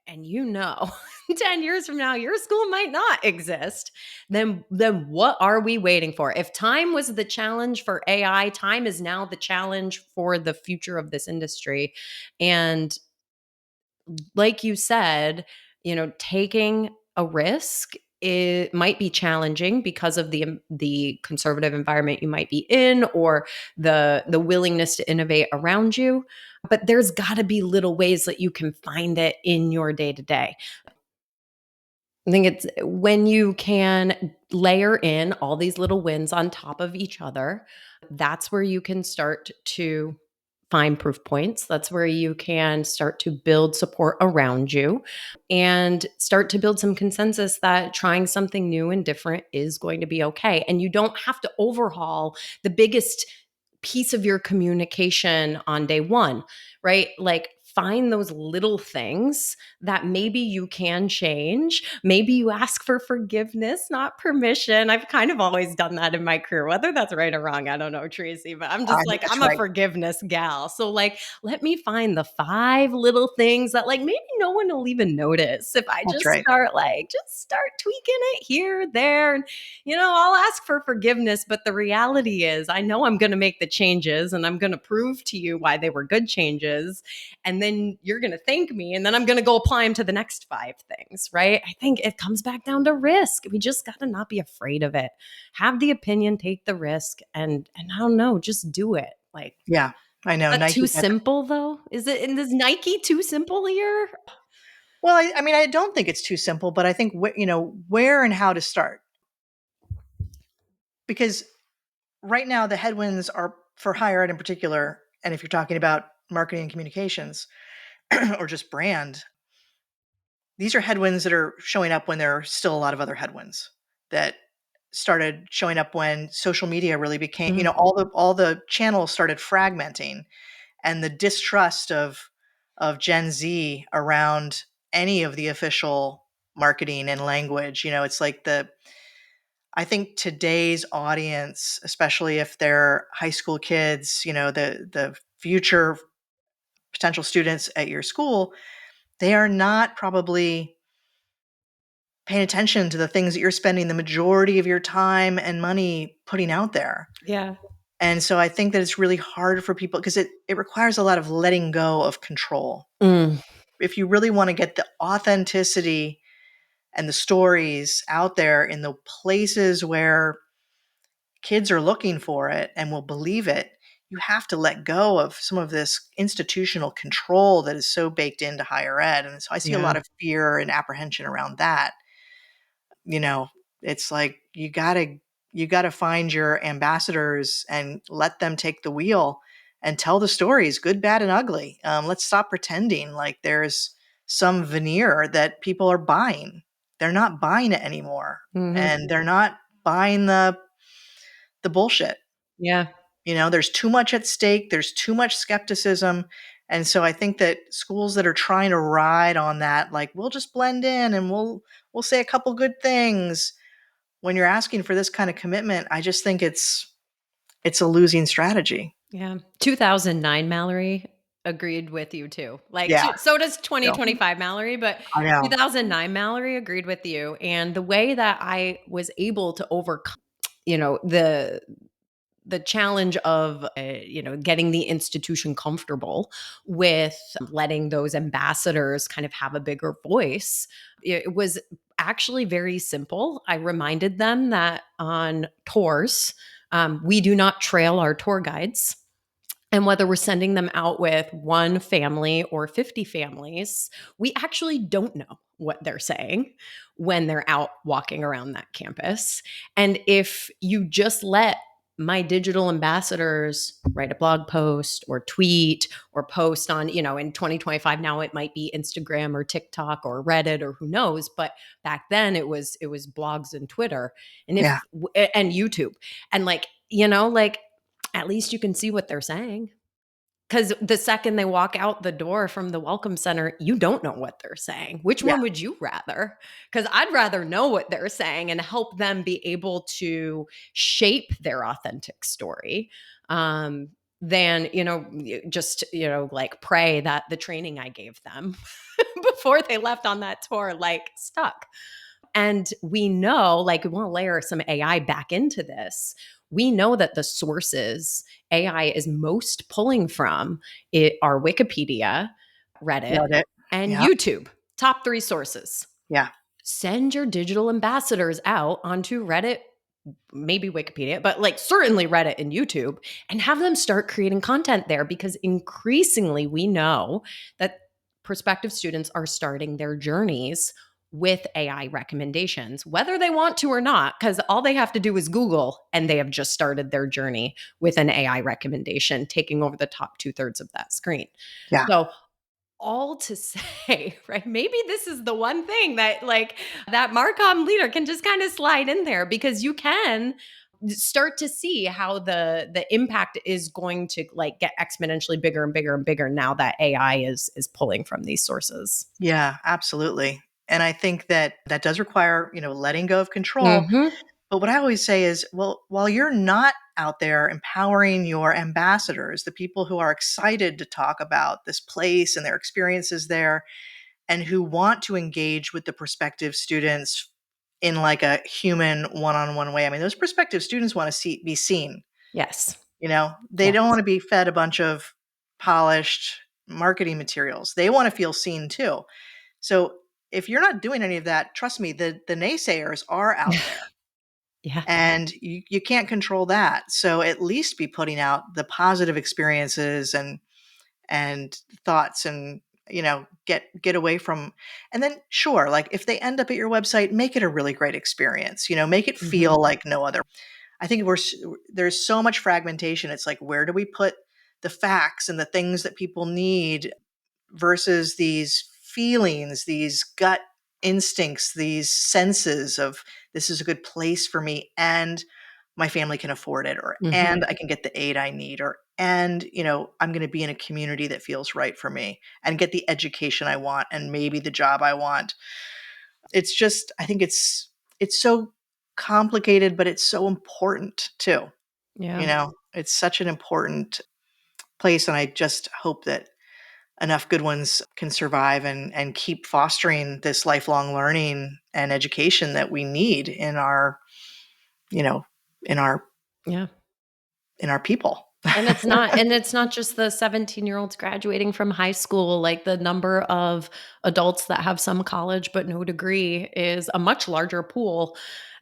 Speaker 2: and 10 years from now your school might not exist, then what are we waiting for? If time was the challenge for AI, time is now the challenge for the future of this industry. And like you said, taking a risk, it might be challenging because of the conservative environment you might be in, or the willingness to innovate around you. But there's got to be little ways that you can find it in your day to day. I think it's when you can layer in all these little wins on top of each other, that's where you can start to find proof points. That's where you can start to build support around you and start to build some consensus that trying something new and different is going to be okay. And you don't have to overhaul the biggest piece of your communication on day one, right? Like find those little things that maybe you can change. Maybe you ask for forgiveness, not permission. I've kind of always done that in my career, whether that's right or wrong. I don't know, Tracy, but I'm
Speaker 1: I
Speaker 2: just
Speaker 1: think
Speaker 2: like,
Speaker 1: that's
Speaker 2: I'm a
Speaker 1: right.
Speaker 2: forgiveness gal. So, like, let me find the 5 little things that, like, maybe no one will even notice if I
Speaker 1: That's
Speaker 2: just
Speaker 1: right.
Speaker 2: start tweaking it here, there. And I'll ask for forgiveness, but the reality is, I know I'm going to make the changes and I'm going to prove to you why they were good changes. And then you're going to thank me. And then I'm going to go apply them to the next 5 things, right? I think it comes back down to risk. We just got to not be afraid of it. Have the opinion, take the risk, and I don't know, just do it. Like,
Speaker 1: Yeah. I know
Speaker 2: is that too
Speaker 1: Nike got.
Speaker 2: simple though? Is it, and is Nike too simple here?
Speaker 1: Well, I mean, I don't think it's too simple, but I think where and how to start, because right now the headwinds are for higher ed in particular, and if you're talking about marketing and communications or just brand, these are headwinds that are showing up when there are still a lot of other headwinds that started showing up when social media really became,
Speaker 2: Mhm.
Speaker 1: all the channels started fragmenting, and the distrust of Gen Z around any of the official marketing and language. It's like I think today's audience, especially if they're high school kids, the future potential students at your school, they are not probably paying attention to the things that you're spending the majority of your time and money putting out there.
Speaker 2: Yeah.
Speaker 1: And so I think that it's really hard for people because it requires a lot of letting go of control.
Speaker 2: Mm,
Speaker 1: If you really want to get the authenticity and the stories out there in the places where kids are looking for it and will believe it, you have to let go of some of this institutional control that is so baked into higher ed. And so I see a
Speaker 2: yeah.
Speaker 1: lot of fear and apprehension around that. you know it's like you got to find your ambassadors and let them take the wheel and tell the stories, good, bad, and ugly. Let's stop pretending like there's some veneer that people are buying. They're not buying it anymore,
Speaker 2: Hmm.
Speaker 1: and they're not buying the bullshit.
Speaker 2: Yeah.
Speaker 1: There's too much at stake, there's too much skepticism. And so I think that schools that are trying to ride on that, like, we'll just blend in and we'll say a couple good things, when you're asking for this kind of commitment, I just think it's a losing strategy.
Speaker 2: Yeah. 2009 Mallory agreed with you too. Like,
Speaker 1: Yeah.
Speaker 2: so does
Speaker 1: So
Speaker 2: 2025 Mallory, but
Speaker 1: I know.
Speaker 2: 2009 Mallory agreed with you. And the way that I was able to overcome, you know, the the challenge of getting the institution comfortable with letting those ambassadors kind of have a bigger voice, it was actually very simple. I reminded them that on tours, we do not trail our tour guides. And whether we're sending them out with one family or 50 families, we actually don't know what they're saying when they're out walking around that campus. And if you just let my digital ambassadors write a blog post or tweet or post on, in 2025 now it might be Instagram or TikTok or Reddit or who knows, but back then it was blogs and Twitter and
Speaker 1: Yeah.
Speaker 2: YouTube. And like at least you can see what they're saying. Because the second they walk out the door from the welcome center, you don't know what they're saying. Which
Speaker 1: Yeah.
Speaker 2: one would you rather? Because I'd rather know what they're saying and help them be able to shape their authentic story than, just, like pray that the training I gave them before they left on that tour, like stuck. And we know, like, we want to layer some AI back into this. We know that the sources AI is most pulling from are Wikipedia, Reddit,
Speaker 1: Got it.
Speaker 2: and
Speaker 1: Yeah.
Speaker 2: YouTube. Top three sources.
Speaker 1: Yeah.
Speaker 2: Send your digital ambassadors out onto Reddit, maybe Wikipedia, but like certainly Reddit and YouTube, and have them start creating content there because increasingly we know that prospective students are starting their journeys with AI recommendations, whether they want to or not, because all they have to do is Google and they have just started their journey with an AI recommendation, taking over the top 2/3 of that screen.
Speaker 1: Yeah.
Speaker 2: So, all to say, right? Maybe this is the one thing that like that Marcom leader can just kind of slide in there because you can start to see how the impact is going to like get exponentially bigger and bigger and bigger now that AI is pulling from these sources.
Speaker 1: Yeah, absolutely. And I think that that does require, letting go of control.
Speaker 2: Mhm.
Speaker 1: But what I always say is, well, while you're not out there empowering your ambassadors, the people who are excited to talk about this place and their experiences there, and who want to engage with the prospective students in like a human one-on-one way. I mean, those prospective students want to be seen.
Speaker 2: Yes.
Speaker 1: They
Speaker 2: Yes.
Speaker 1: don't want to be fed a bunch of polished marketing materials. They want to feel seen too. So if you're not doing any of that, trust me, the naysayers are out there
Speaker 2: Yeah.
Speaker 1: and you can't control that. So at least be putting out the positive experiences and thoughts and get away from. And then sure, like if they end up at your website, make it a really great experience, make it
Speaker 2: Mhm.
Speaker 1: feel like no other. I think there's so much fragmentation. It's like, where do we put the facts and the things that people need versus these feelings, these gut instincts, these senses of this is a good place for me and my family can afford it, or
Speaker 2: Mhm.
Speaker 1: and I can get the aid I need, or and I'm going to be in a community that feels right for me and get the education I want and maybe the job I want. It's just, I think it's so complicated, but it's so important too.
Speaker 2: Yeah.
Speaker 1: It's such an important place, and I just hope that enough good ones can survive and keep fostering this lifelong learning and education that we need in our, you know, in our
Speaker 2: Yeah.
Speaker 1: in our people.
Speaker 2: And it's not just the 17-year-olds graduating from high school, like the number of adults that have some college but no degree is a much larger pool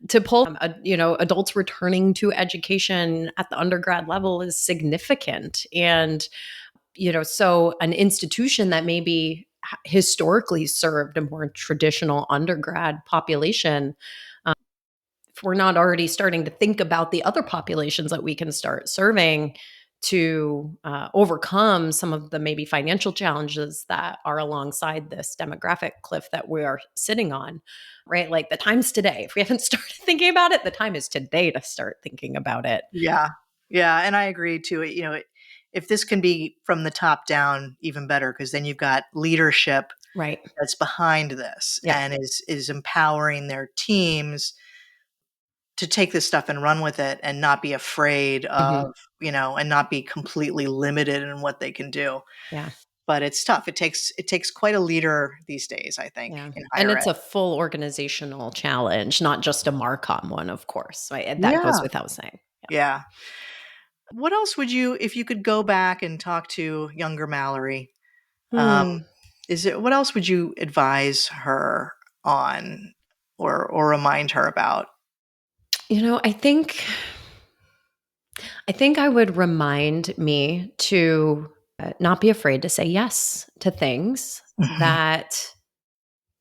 Speaker 2: to pull. Adults returning to education at the undergrad level is significant. And so an institution that maybe historically served a more traditional undergrad population, if we're not already starting to think about the other populations that we can start serving to overcome some of the maybe financial challenges that are alongside this demographic cliff that we are sitting on, right? Like the time's today. If we haven't started thinking about it, the time is today to start thinking about it.
Speaker 1: Yeah. Yeah, and I agree too. If this can be from the top down, even better, because then you've got leadership
Speaker 2: Right.
Speaker 1: that's behind this
Speaker 2: Yeah.
Speaker 1: and is empowering their teams to take this stuff and run with it and not be afraid
Speaker 2: Hmm.
Speaker 1: of, and not be completely limited in what they can do.
Speaker 2: Yeah.
Speaker 1: But it's tough. It takes quite a leader these days, I think,
Speaker 2: Yeah.
Speaker 1: in
Speaker 2: And
Speaker 1: higher ed.
Speaker 2: it's a full organizational challenge, not just a Marcom one, of course. Right. And that goes
Speaker 1: Yeah.
Speaker 2: without saying.
Speaker 1: Yeah. What else would you, if you could go back and talk to younger Mallory, um,
Speaker 2: Hmm.
Speaker 1: what else would you advise her on? or remind her about?
Speaker 2: I think I would remind me to not be afraid to say yes to things
Speaker 1: Mhm.
Speaker 2: that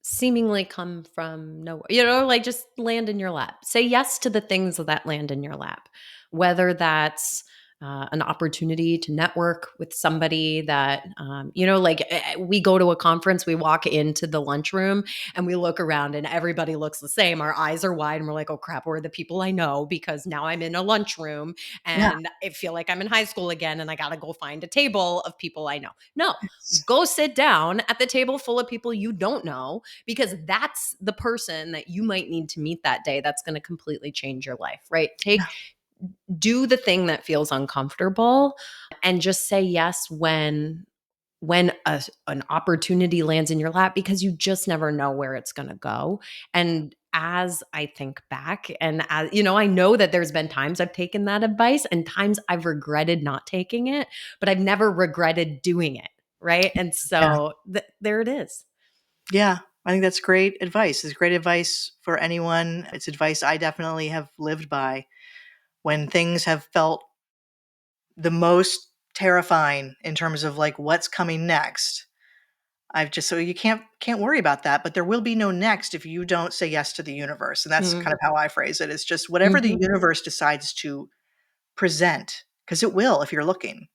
Speaker 2: seemingly come from nowhere. Like just land in your lap. Say yes to the things that land in your lap, whether that's an opportunity to network with somebody that, we go to a conference, we walk into the lunchroom and we look around and everybody looks the same. Our eyes are wide and we're like, oh crap, where are the people I know? Because now I'm in a lunchroom
Speaker 1: Yeah.
Speaker 2: and I feel like I'm in high school again and I got to go find a table of people I know. No, go sit down at the table full of people you don't know, because that's the person that you might need to meet that day that's going to completely change your life, right? Do the thing that feels uncomfortable and just say yes when an opportunity lands in your lap, because you just never know where it's going to go. And as I think back, and as I know that there's been times I've taken that advice and times I've regretted not taking it, but I've never regretted doing it, right? And
Speaker 1: Yeah.
Speaker 2: so there it is.
Speaker 1: Yeah. I think that's great advice. It's great advice for anyone. It's advice I definitely have lived by when things have felt the most terrifying in terms of like what's coming next. I've just so you can't worry about that, but there will be no next if you don't say yes to the universe. And that's kind of how I phrase it. It's just whatever the
Speaker 2: Mm-hmm.
Speaker 1: universe decides to present, because it will if you're looking.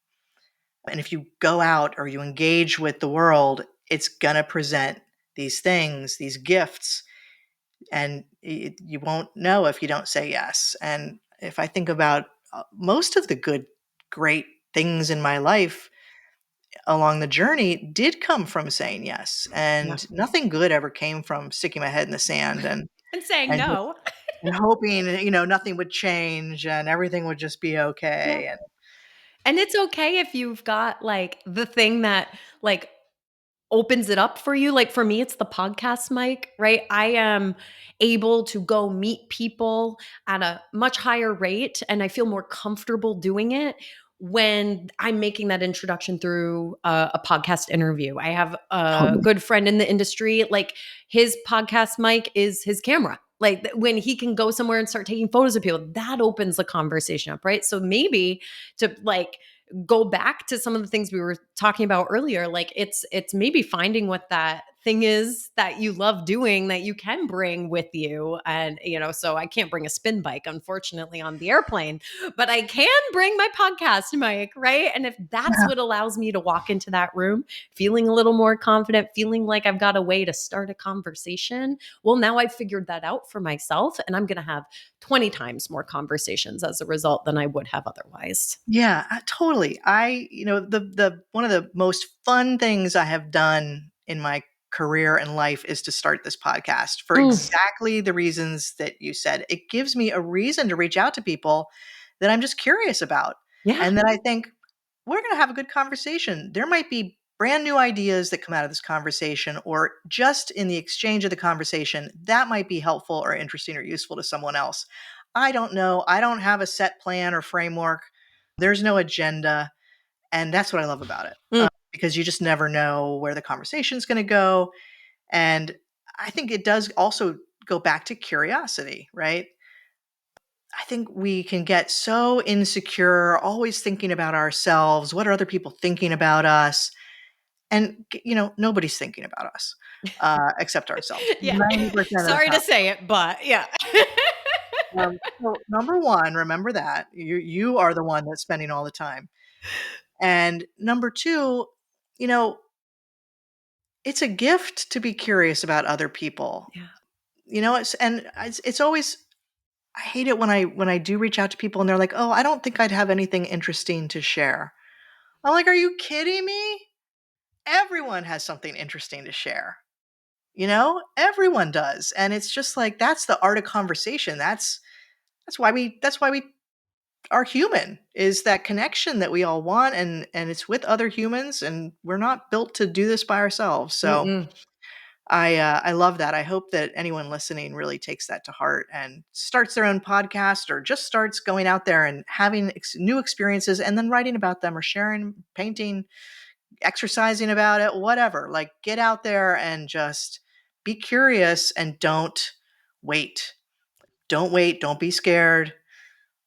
Speaker 1: And if you go out or you engage with the world, it's going to present these things, these gifts, and you won't know if you don't say yes. And if I think about most of the good, great things in my life along the journey did come from saying yes.
Speaker 2: Yeah.
Speaker 1: And nothing good ever came from sticking my head in the sand
Speaker 2: And saying
Speaker 1: and just
Speaker 2: no.
Speaker 1: and hoping, nothing would change and everything would just be
Speaker 2: Yeah.
Speaker 1: okay. And
Speaker 2: And it's okay if you've got like the thing that like opens it up for you. Like for me, it's the podcast mic, right? I am able to go meet people at a much higher rate and I feel more comfortable doing it when I'm making that introduction through a podcast interview. I have a
Speaker 1: totally.
Speaker 2: good friend in the industry, like his podcast mic is his camera. Like when he can go somewhere and start taking photos of people, that opens the conversation up, right? So maybe to like go back to some of the things we were talking about earlier, like it's maybe finding what that thing is that you love doing that you can bring with you. And so I can't bring a spin bike unfortunately on the airplane, but I can bring my podcast mic, right? And if that's
Speaker 1: Yeah.
Speaker 2: what allows me to walk into that room feeling a little more confident, feeling like I've got a way to start a conversation, well, now I've figured that out for myself and I'm going to have 20 times more conversations as a result than I would have otherwise.
Speaker 1: Yeah, totally. The one of the most fun things I have done in my career and life is to start this podcast for
Speaker 2: Mm,
Speaker 1: exactly the reasons that you said. It gives me a reason to reach out to people that I'm just curious about.
Speaker 2: yeah.
Speaker 1: And then I think we're going to have a good conversation. There might be brand new ideas that come out of this conversation, or just in the exchange of the conversation, that might be helpful or interesting or useful to someone else. I don't know. I don't have a set plan or framework. There's no agenda, and that's what I love about it,
Speaker 2: Mm,
Speaker 1: because you just never know where the conversation's gonna go, and I think it does also go back to curiosity, right? I think we can get so insecure, always thinking about ourselves, what are other people thinking about us? And, nobody's thinking about us, except ourselves,
Speaker 2: yeah.
Speaker 1: 90% of the
Speaker 2: Sorry to
Speaker 1: time.
Speaker 2: say it, but yeah.
Speaker 1: So number 1, remember that. You are the one that's spending all the time. And number 2, you know, it's a gift to be curious about other people.
Speaker 2: Yeah.
Speaker 1: It's always I hate it when I do reach out to people and they're like, "Oh, I don't think I'd have anything interesting to share." I'm like, "Are you kidding me? Everyone has something interesting to share." Everyone does. And it's just like that's the art of conversation. That's why we are human, is that connection that we all want, and it's with other humans, and we're not built to do this by ourselves. So
Speaker 2: Mm-mm.
Speaker 1: I love that. I hope that anyone listening really takes that to heart and starts their own podcast, or just starts going out there and having new experiences and then writing about them, or sharing, painting, exercising about it, whatever. Like, get out there and just be curious, and don't wait. Don't wait. Don't be scared.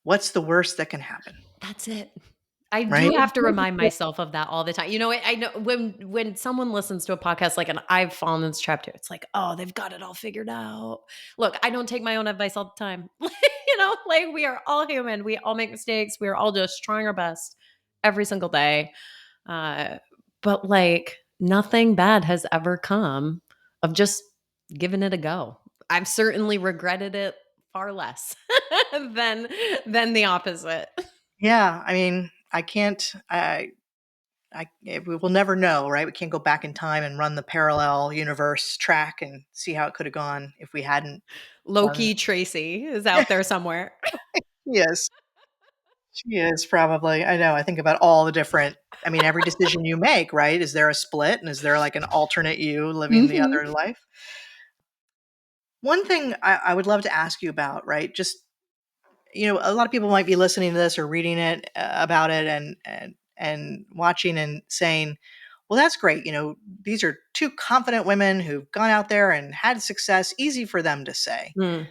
Speaker 1: What's the worst that can happen?
Speaker 2: That's it. I do
Speaker 1: Right?
Speaker 2: have to remind myself of that all the time. You know, I know when someone listens to a podcast like, and I've fallen in this trap too, it's like, oh, they've got it all figured out. Look, I don't take my own advice all the time. You know, like we are all human. We all make mistakes. We are all just trying our best every single day. Uh, but like nothing bad has ever come of just giving it a go. I've certainly regretted it far less than the opposite.
Speaker 1: Yeah. I mean, I can't, we will never know, right? We can't go back in time and run the parallel universe track and see how it could have gone if we hadn't done.
Speaker 2: Low-key Tracey is out there somewhere.
Speaker 1: Yes, she is probably. I know. I think about all the different, I mean, every decision you make, right? Is there a split? And is there like an alternate you living the
Speaker 2: Mhm.
Speaker 1: other life? One thing I would love to ask you about, right? Just, a lot of people might be listening to this or reading it about it and watching and saying, well, that's great. These are two confident women who've gone out there and had success. Easy for them to say.
Speaker 2: Mm.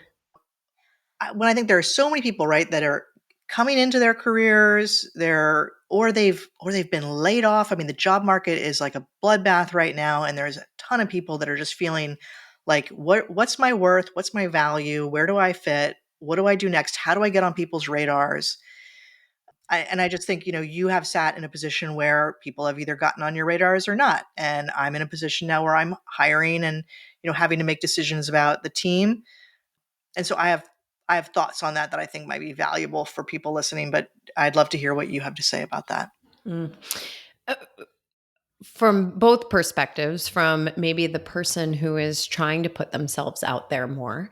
Speaker 1: When I think there are so many people, right, that are coming into their careers, or they've been laid off. I mean, the job market is like a bloodbath right now, and there's a ton of people that are just feeling like, what's my worth? What's my value? Where do I fit? What do I do next? How do I get on people's radars? And I just think, you have sat in a position where people have either gotten on your radars or not. And I'm in a position now where I'm hiring and, having to make decisions about the team. And so I have thoughts on that I think might be valuable for people listening, but I'd love to hear what you have to say about that.
Speaker 2: Mm. Uh, from both perspectives, from maybe the person who is trying to put themselves out there more,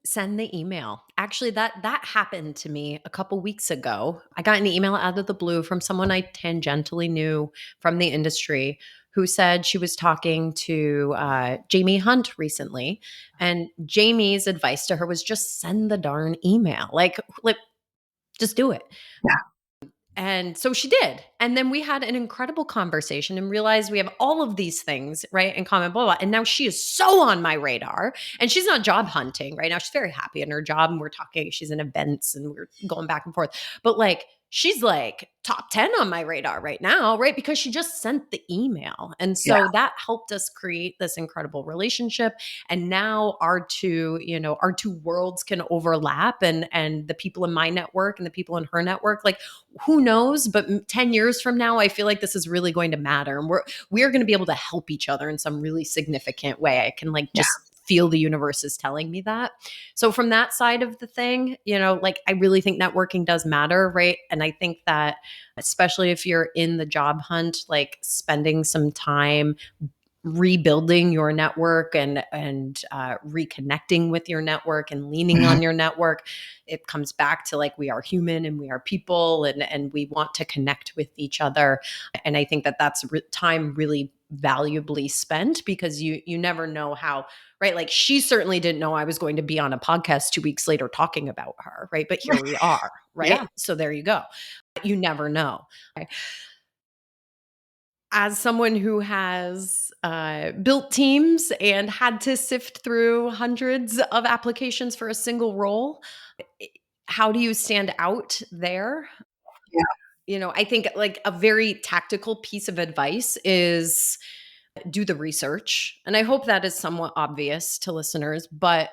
Speaker 2: send the email. Actually, that happened to me a couple weeks ago. I got an email out of the blue from someone I tangentially knew from the industry who said she was talking to Jamie Hunt recently, and Jamie's advice to her was just send the darn email. Like just do it.
Speaker 1: Yeah.
Speaker 2: And so she did. And then we had an incredible conversation and realized we have all of these things, right, in common, blah, blah. And now she is so on my radar. And she's not job hunting right now. She's very happy in her job. And we're talking, she's in events and we're going back and forth. But like, she's like top 10 on my radar right now, right? Because she just sent the email. And
Speaker 1: Yeah.
Speaker 2: so that helped us create this incredible relationship. And now our two worlds can overlap, and the people in my network and the people in her network, like who knows, but 10 years from now, I feel like this is really going to matter. And we're going to be able to help each other in some really significant way. I can like
Speaker 1: Yeah.
Speaker 2: just feel the universe is telling me that. So from that side of the thing, like I really think networking does matter, right? And I think that especially if you're in the job hunt, like spending some time rebuilding your network and reconnecting with your network and leaning
Speaker 1: Mhm.
Speaker 2: on your network, it comes back to like we are human and we are people and we want to connect with each other. And I think that that's time really valuably spent, because you never know how, right? Like she certainly didn't know I was going to be on a podcast 2 weeks later talking about her, right? But here we are, right?
Speaker 1: Yeah.
Speaker 2: So there you go. You never know. As someone who has built teams and had to sift through hundreds of applications for a single role, how do you stand out there?
Speaker 1: Yeah.
Speaker 2: I think like a very tactical piece of advice is do the research. And I hope that is somewhat obvious to listeners. But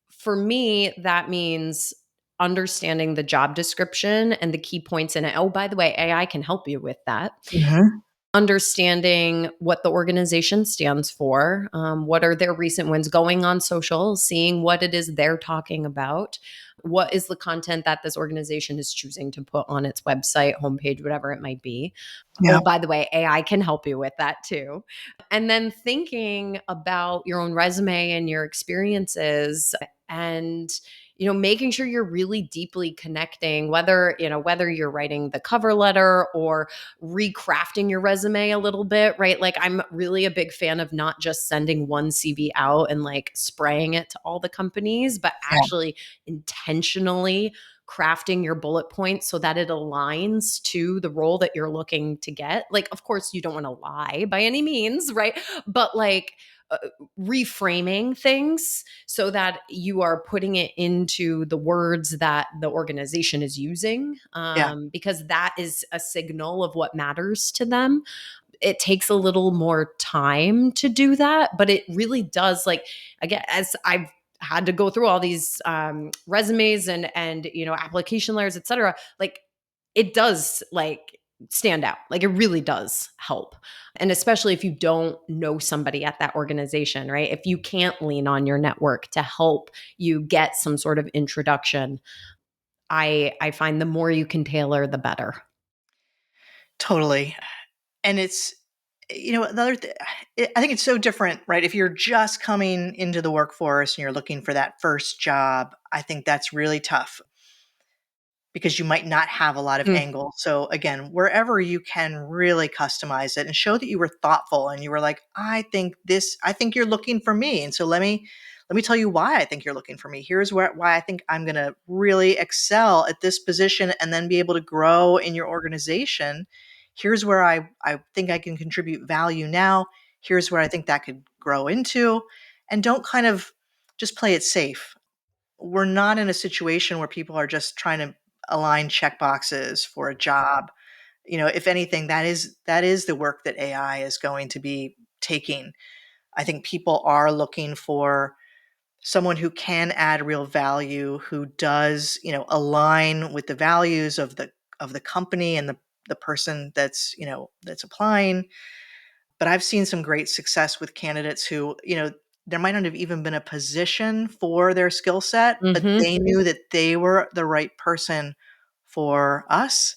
Speaker 2: for me, that means understanding the job description and the key points in it. Oh, by the way, AI can help you with that.
Speaker 1: Mhm.
Speaker 2: Understanding what the organization stands for, what are their recent wins, going on social, seeing what it is they're talking about, what is the content that this organization is choosing to put on its website, homepage, whatever it might be.
Speaker 1: Yeah.
Speaker 2: Oh, by the way, AI can help you with that too. And then thinking about your own resume and your experiences, and making sure you're really deeply connecting, whether you're writing the cover letter or recrafting your resume a little bit, right? Like I'm really a big fan of not just sending one CV out and like spraying it to all the companies, but
Speaker 1: Yeah.
Speaker 2: actually intentionally crafting your bullet points so that it aligns to the role that you're looking to get. Like, of course, you don't want to lie by any means, right? But like, uh, reframing things so that you are putting it into the words that the organization is using,
Speaker 1: Yeah,
Speaker 2: because that is a signal of what matters to them. It takes a little more time to do that, but it really does. Like, again, as I've had to go through all these resumes and application layers, et cetera, like it does like stand out. Like it really does help. And especially if you don't know somebody at that organization, right? If you can't lean on your network to help you get some sort of introduction, I find the more you can tailor, the better.
Speaker 1: totally. And it's, another I think it's so different, right? If you're just coming into the workforce and you're looking for that first job, I think that's really tough because you might not have a lot of
Speaker 2: Mm,
Speaker 1: angles. So again, wherever you can really customize it and show that you were thoughtful and you were like, I think you're looking for me. And so let me tell you why I think you're looking for me. Here's why I think I'm going to really excel at this position and then be able to grow in your organization. Here's where I think I can contribute value now. Here's where I think that could grow into. And don't kind of just play it safe. We're not in a situation where people are just trying to align check boxes for a job. If anything, that is the work that AI is going to be taking. I think people are looking for someone who can add real value, who does, align with the values of the company and the person that's applying. But I've seen some great success with candidates who, there might not have even been a position for their skill set, but
Speaker 2: mhm.
Speaker 1: they knew that they were the right person for us.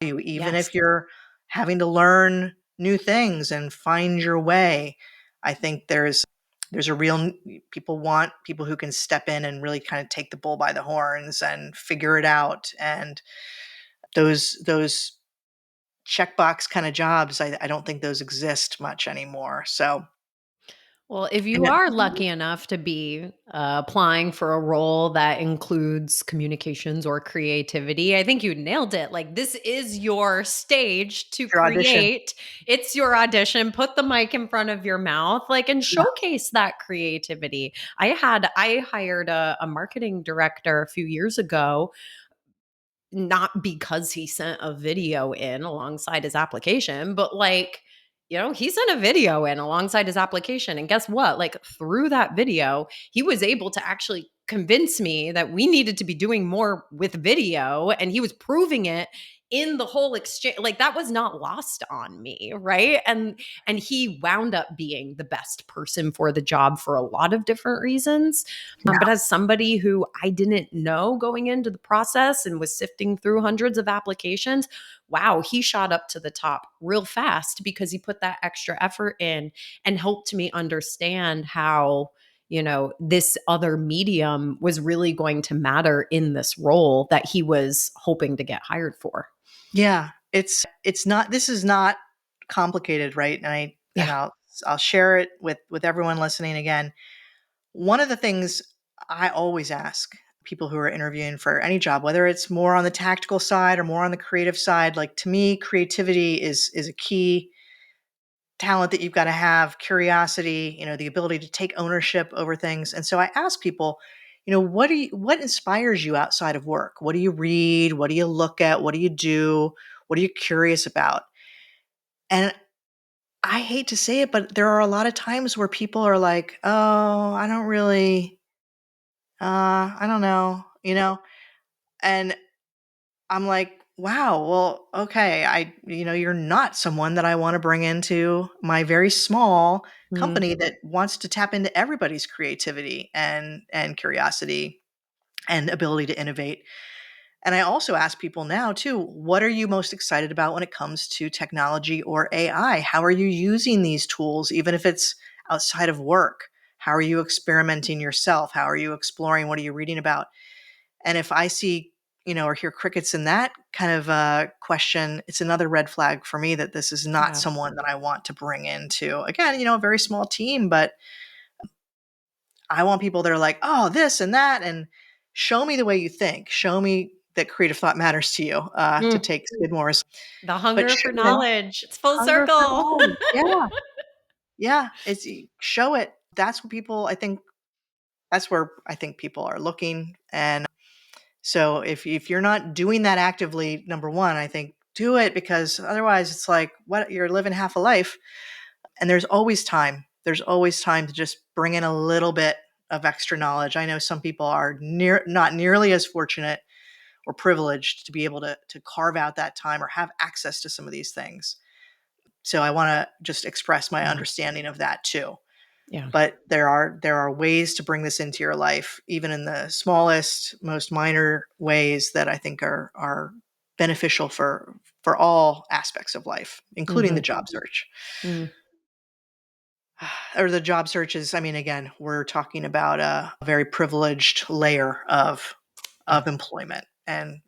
Speaker 1: Even
Speaker 2: Yes.
Speaker 1: if you're having to learn new things and find your way, I think there's a real people want people who can step in and really kind of take the bull by the horns and figure it out. And those checkbox kind of jobs, I don't think those exist much anymore. So
Speaker 2: Well, if you
Speaker 1: and
Speaker 2: are lucky enough to be applying for a role that includes communications or creativity, I think you nailed it. Like, this is your stage to
Speaker 1: your audition.
Speaker 2: create. It's your audition. Put the mic in front of your mouth, like, and
Speaker 1: Yeah.
Speaker 2: showcase that creativity. I hired a marketing director a few years ago, not because he sent a video in alongside his application, but like, he sent a video in alongside his application. And guess what? Like, through that video, he was able to actually convince me that we needed to be doing more with video. And he was proving it in the whole exchange. Like, that was not lost on me. Right. And he wound up being the best person for the job for a lot of different reasons. But as somebody who I didn't know going into the process and was sifting through hundreds of applications, wow, he shot up to the top real fast because he put that extra effort in and helped me understand how, this other medium was really going to matter in this role that he was hoping to get hired for.
Speaker 1: Yeah, it's not this is not complicated, right? And
Speaker 2: Yeah.
Speaker 1: I'll share it with everyone listening again. One of the things I always ask people who are interviewing for any job, whether it's more on the tactical side or more on the creative side, like to me, creativity is a key talent that you've got to have, curiosity, the ability to take ownership over things. And so I ask people, what inspires you outside of work? What do you read? What do you look at? What do you do? What are you curious about? And I hate to say it, but there are a lot of times where people are like, "Oh, I don't really I don't know," And I'm like, "Wow, well, okay, you're not someone that I wanna bring into my very small
Speaker 2: Mm.
Speaker 1: company that wants to tap into everybody's creativity and curiosity and ability to innovate." And I also ask people now too, what are you most excited about when it comes to technology or AI? How are you using these tools, even if it's outside of work? How are you experimenting yourself? How are you exploring? What are you reading about? And if I see, or hear crickets in that kind of question, it's another red flag for me that this is not
Speaker 2: Yeah.
Speaker 1: someone that I want to bring into, again, a very small team, but I want people that are like, oh, this and that, and show me the way you think. Show me that creative thought matters to you, to
Speaker 2: Mm.
Speaker 1: take Skidmore's.
Speaker 2: The
Speaker 1: But
Speaker 2: hunger for
Speaker 1: you know,
Speaker 2: knowledge. It's full
Speaker 1: hunger for
Speaker 2: circle.
Speaker 1: knowledge. Yeah, yeah. It's show it. That's what people. I think that's where I think people are looking. And so if you're not doing that actively, number one, I think do it, because otherwise it's like what, you're living half a life. And there's always time. There's always time to just bring in a little bit of extra knowledge. I know some people are not nearly as fortunate or privileged to be able to carve out that time or have access to some of these things. So I want to just express my
Speaker 2: Yeah.
Speaker 1: understanding of that too.
Speaker 2: Yeah.
Speaker 1: But there are ways to bring this into your life, even in the smallest, most minor ways, that I think are beneficial for all aspects of life, including the
Speaker 2: Mhm.
Speaker 1: job search.
Speaker 2: Mm.
Speaker 1: Or the job searches. I mean, again, we're talking about a very privileged layer
Speaker 2: Yeah.
Speaker 1: of employment, and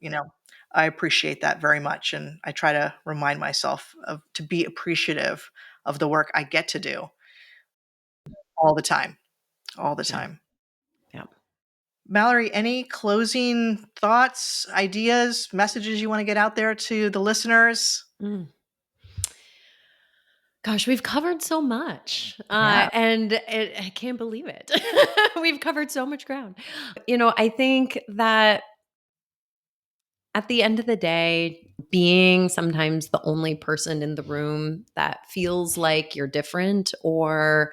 Speaker 1: I appreciate that very much, and I try to remind myself of to be appreciative of the work I get to do all the time, all the
Speaker 2: Yeah.
Speaker 1: time.
Speaker 2: Yeah.
Speaker 1: Mallory, any closing thoughts, ideas, messages you want to get out there to the listeners?
Speaker 2: Mm. Gosh, we've covered so much,
Speaker 1: Yeah,
Speaker 2: I can't believe it. We've covered so much ground. I think that at the end of the day, being sometimes the only person in the room that feels like you're different or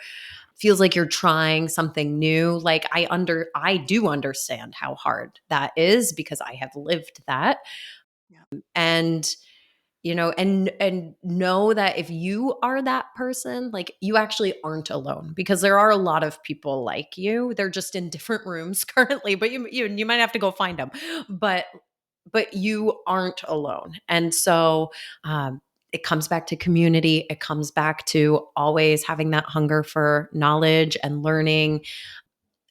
Speaker 2: feels like you're trying something new, like I do understand how hard that is because I have lived that.
Speaker 1: yeah,
Speaker 2: And and know that if you are that person, like you actually aren't alone, because there are a lot of people like you. They're just in different rooms currently, but you might have to go find them. But you aren't alone. And so it comes back to community. It comes back to always having that hunger for knowledge and learning,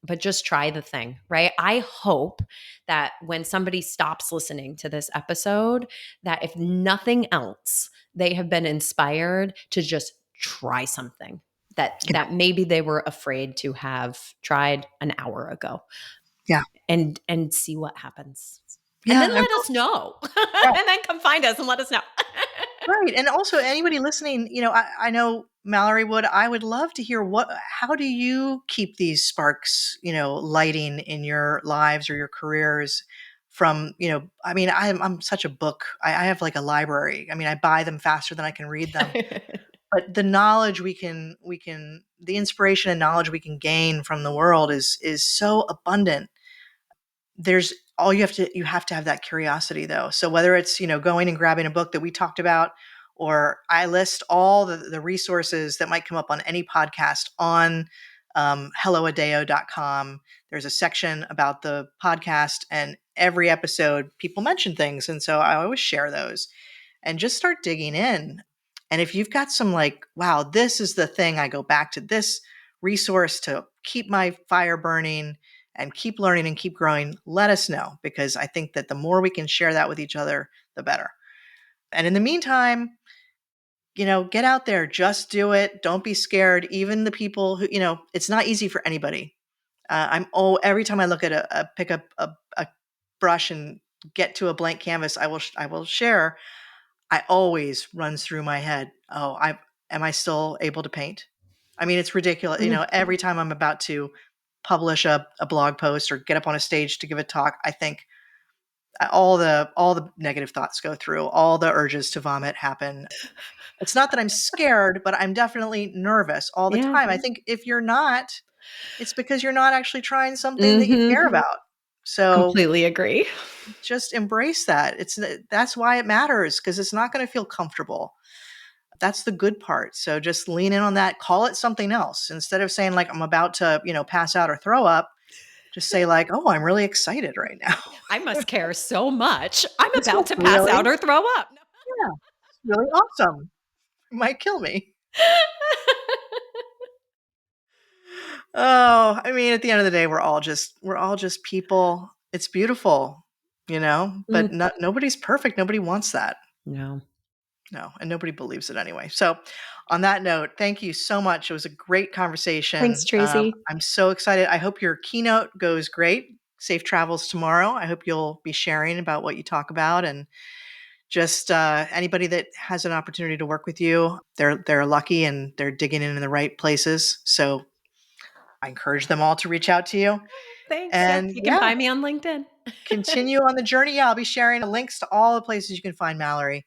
Speaker 2: but just try the thing, right? I hope that when somebody stops listening to this episode, that if nothing else, they have been inspired to just try something
Speaker 1: yeah,
Speaker 2: that maybe they were afraid to have tried an hour ago,
Speaker 1: yeah,
Speaker 2: and see what happens. And
Speaker 1: yeah.
Speaker 2: then let us know.
Speaker 1: Right.
Speaker 2: And then come find us and let us know.
Speaker 1: Right, and also anybody listening, I know Mallory would. I would love to hear how do you keep these sparks, lighting in your lives or your careers from, I mean, I'm such a book. I have like a library. I mean, I buy them faster than I can read them. But the knowledge the inspiration and knowledge we can gain from the world is so abundant. There's all you have to have that curiosity, though. So whether it's going and grabbing a book that we talked about, or I list all the resources that might come up on any podcast on helloadeo.com. There's a section about the podcast, and every episode people mention things, and so I always share those and just start digging in. And if you've got some like, wow, this is the thing, I go back to this resource to keep my fire burning and keep learning and keep growing, let us know, because I think that the more we can share that with each other, the better. And in the meantime, get out there, just do it. Don't be scared. Even the people who, it's not easy for anybody. Every time I look at pick up a brush and get to a blank canvas, I will share. I always runs through my head, oh, am I still able to paint? I mean, it's ridiculous.
Speaker 2: Mm.
Speaker 1: Every time I'm about to publish a blog post or get up on a stage to give a talk, I think all the negative thoughts go through, all the urges to vomit happen. It's not that I'm scared, but I'm definitely nervous all the
Speaker 2: Yeah.
Speaker 1: time. I think if you're not, it's because you're not actually trying something that you care
Speaker 2: Mhm.
Speaker 1: about. So
Speaker 2: Completely agree.
Speaker 1: just embrace that. That's why it matters, because it's not going to feel comfortable. That's the good part. So just lean in on that. Call it something else instead of saying like I'm about to, pass out or throw up. Just say like, oh, I'm really excited right now.
Speaker 2: I must care so much. I'm
Speaker 1: This
Speaker 2: about
Speaker 1: feels
Speaker 2: to pass
Speaker 1: really,
Speaker 2: out or throw up.
Speaker 1: yeah, it's really awesome. It might kill me. Oh, I mean, at the end of the day, we're all just people. It's beautiful,
Speaker 2: Mm.
Speaker 1: but nobody's perfect. Nobody wants that.
Speaker 2: No.
Speaker 1: No, and nobody believes it anyway. So, on that note, thank you so much. It was a great
Speaker 2: Thanks,
Speaker 1: conversation.
Speaker 2: Tracy.
Speaker 1: I'm so excited. I hope your keynote goes great. safe travels tomorrow. I hope you'll be sharing about what you talk about, and just anybody that has an opportunity to work with you, they're lucky and they're digging in the right places. So I encourage them all to reach out to you.
Speaker 2: Thanks. Yeah,
Speaker 1: And
Speaker 2: you can
Speaker 1: yeah,
Speaker 2: find me on LinkedIn.
Speaker 1: continue on the journey. Yeah, I'll be sharing links to all the places you can find Mallory.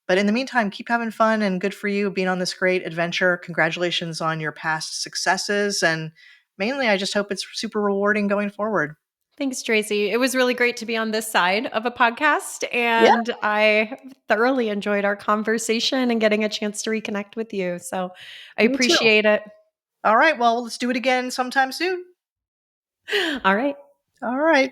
Speaker 1: But in the meantime, keep having fun, and good for you being on this great adventure. Congratulations on your past successes. And mainly, I just hope it's super rewarding going forward.
Speaker 2: Thanks, Tracy. It was really great to be on this side of a podcast,
Speaker 1: Yeah,
Speaker 2: and I thoroughly enjoyed our conversation and getting a chance to reconnect with you. So I
Speaker 1: me too.
Speaker 2: appreciate it.
Speaker 1: All right. Well, let's do it again sometime soon.
Speaker 2: All right.
Speaker 1: All right.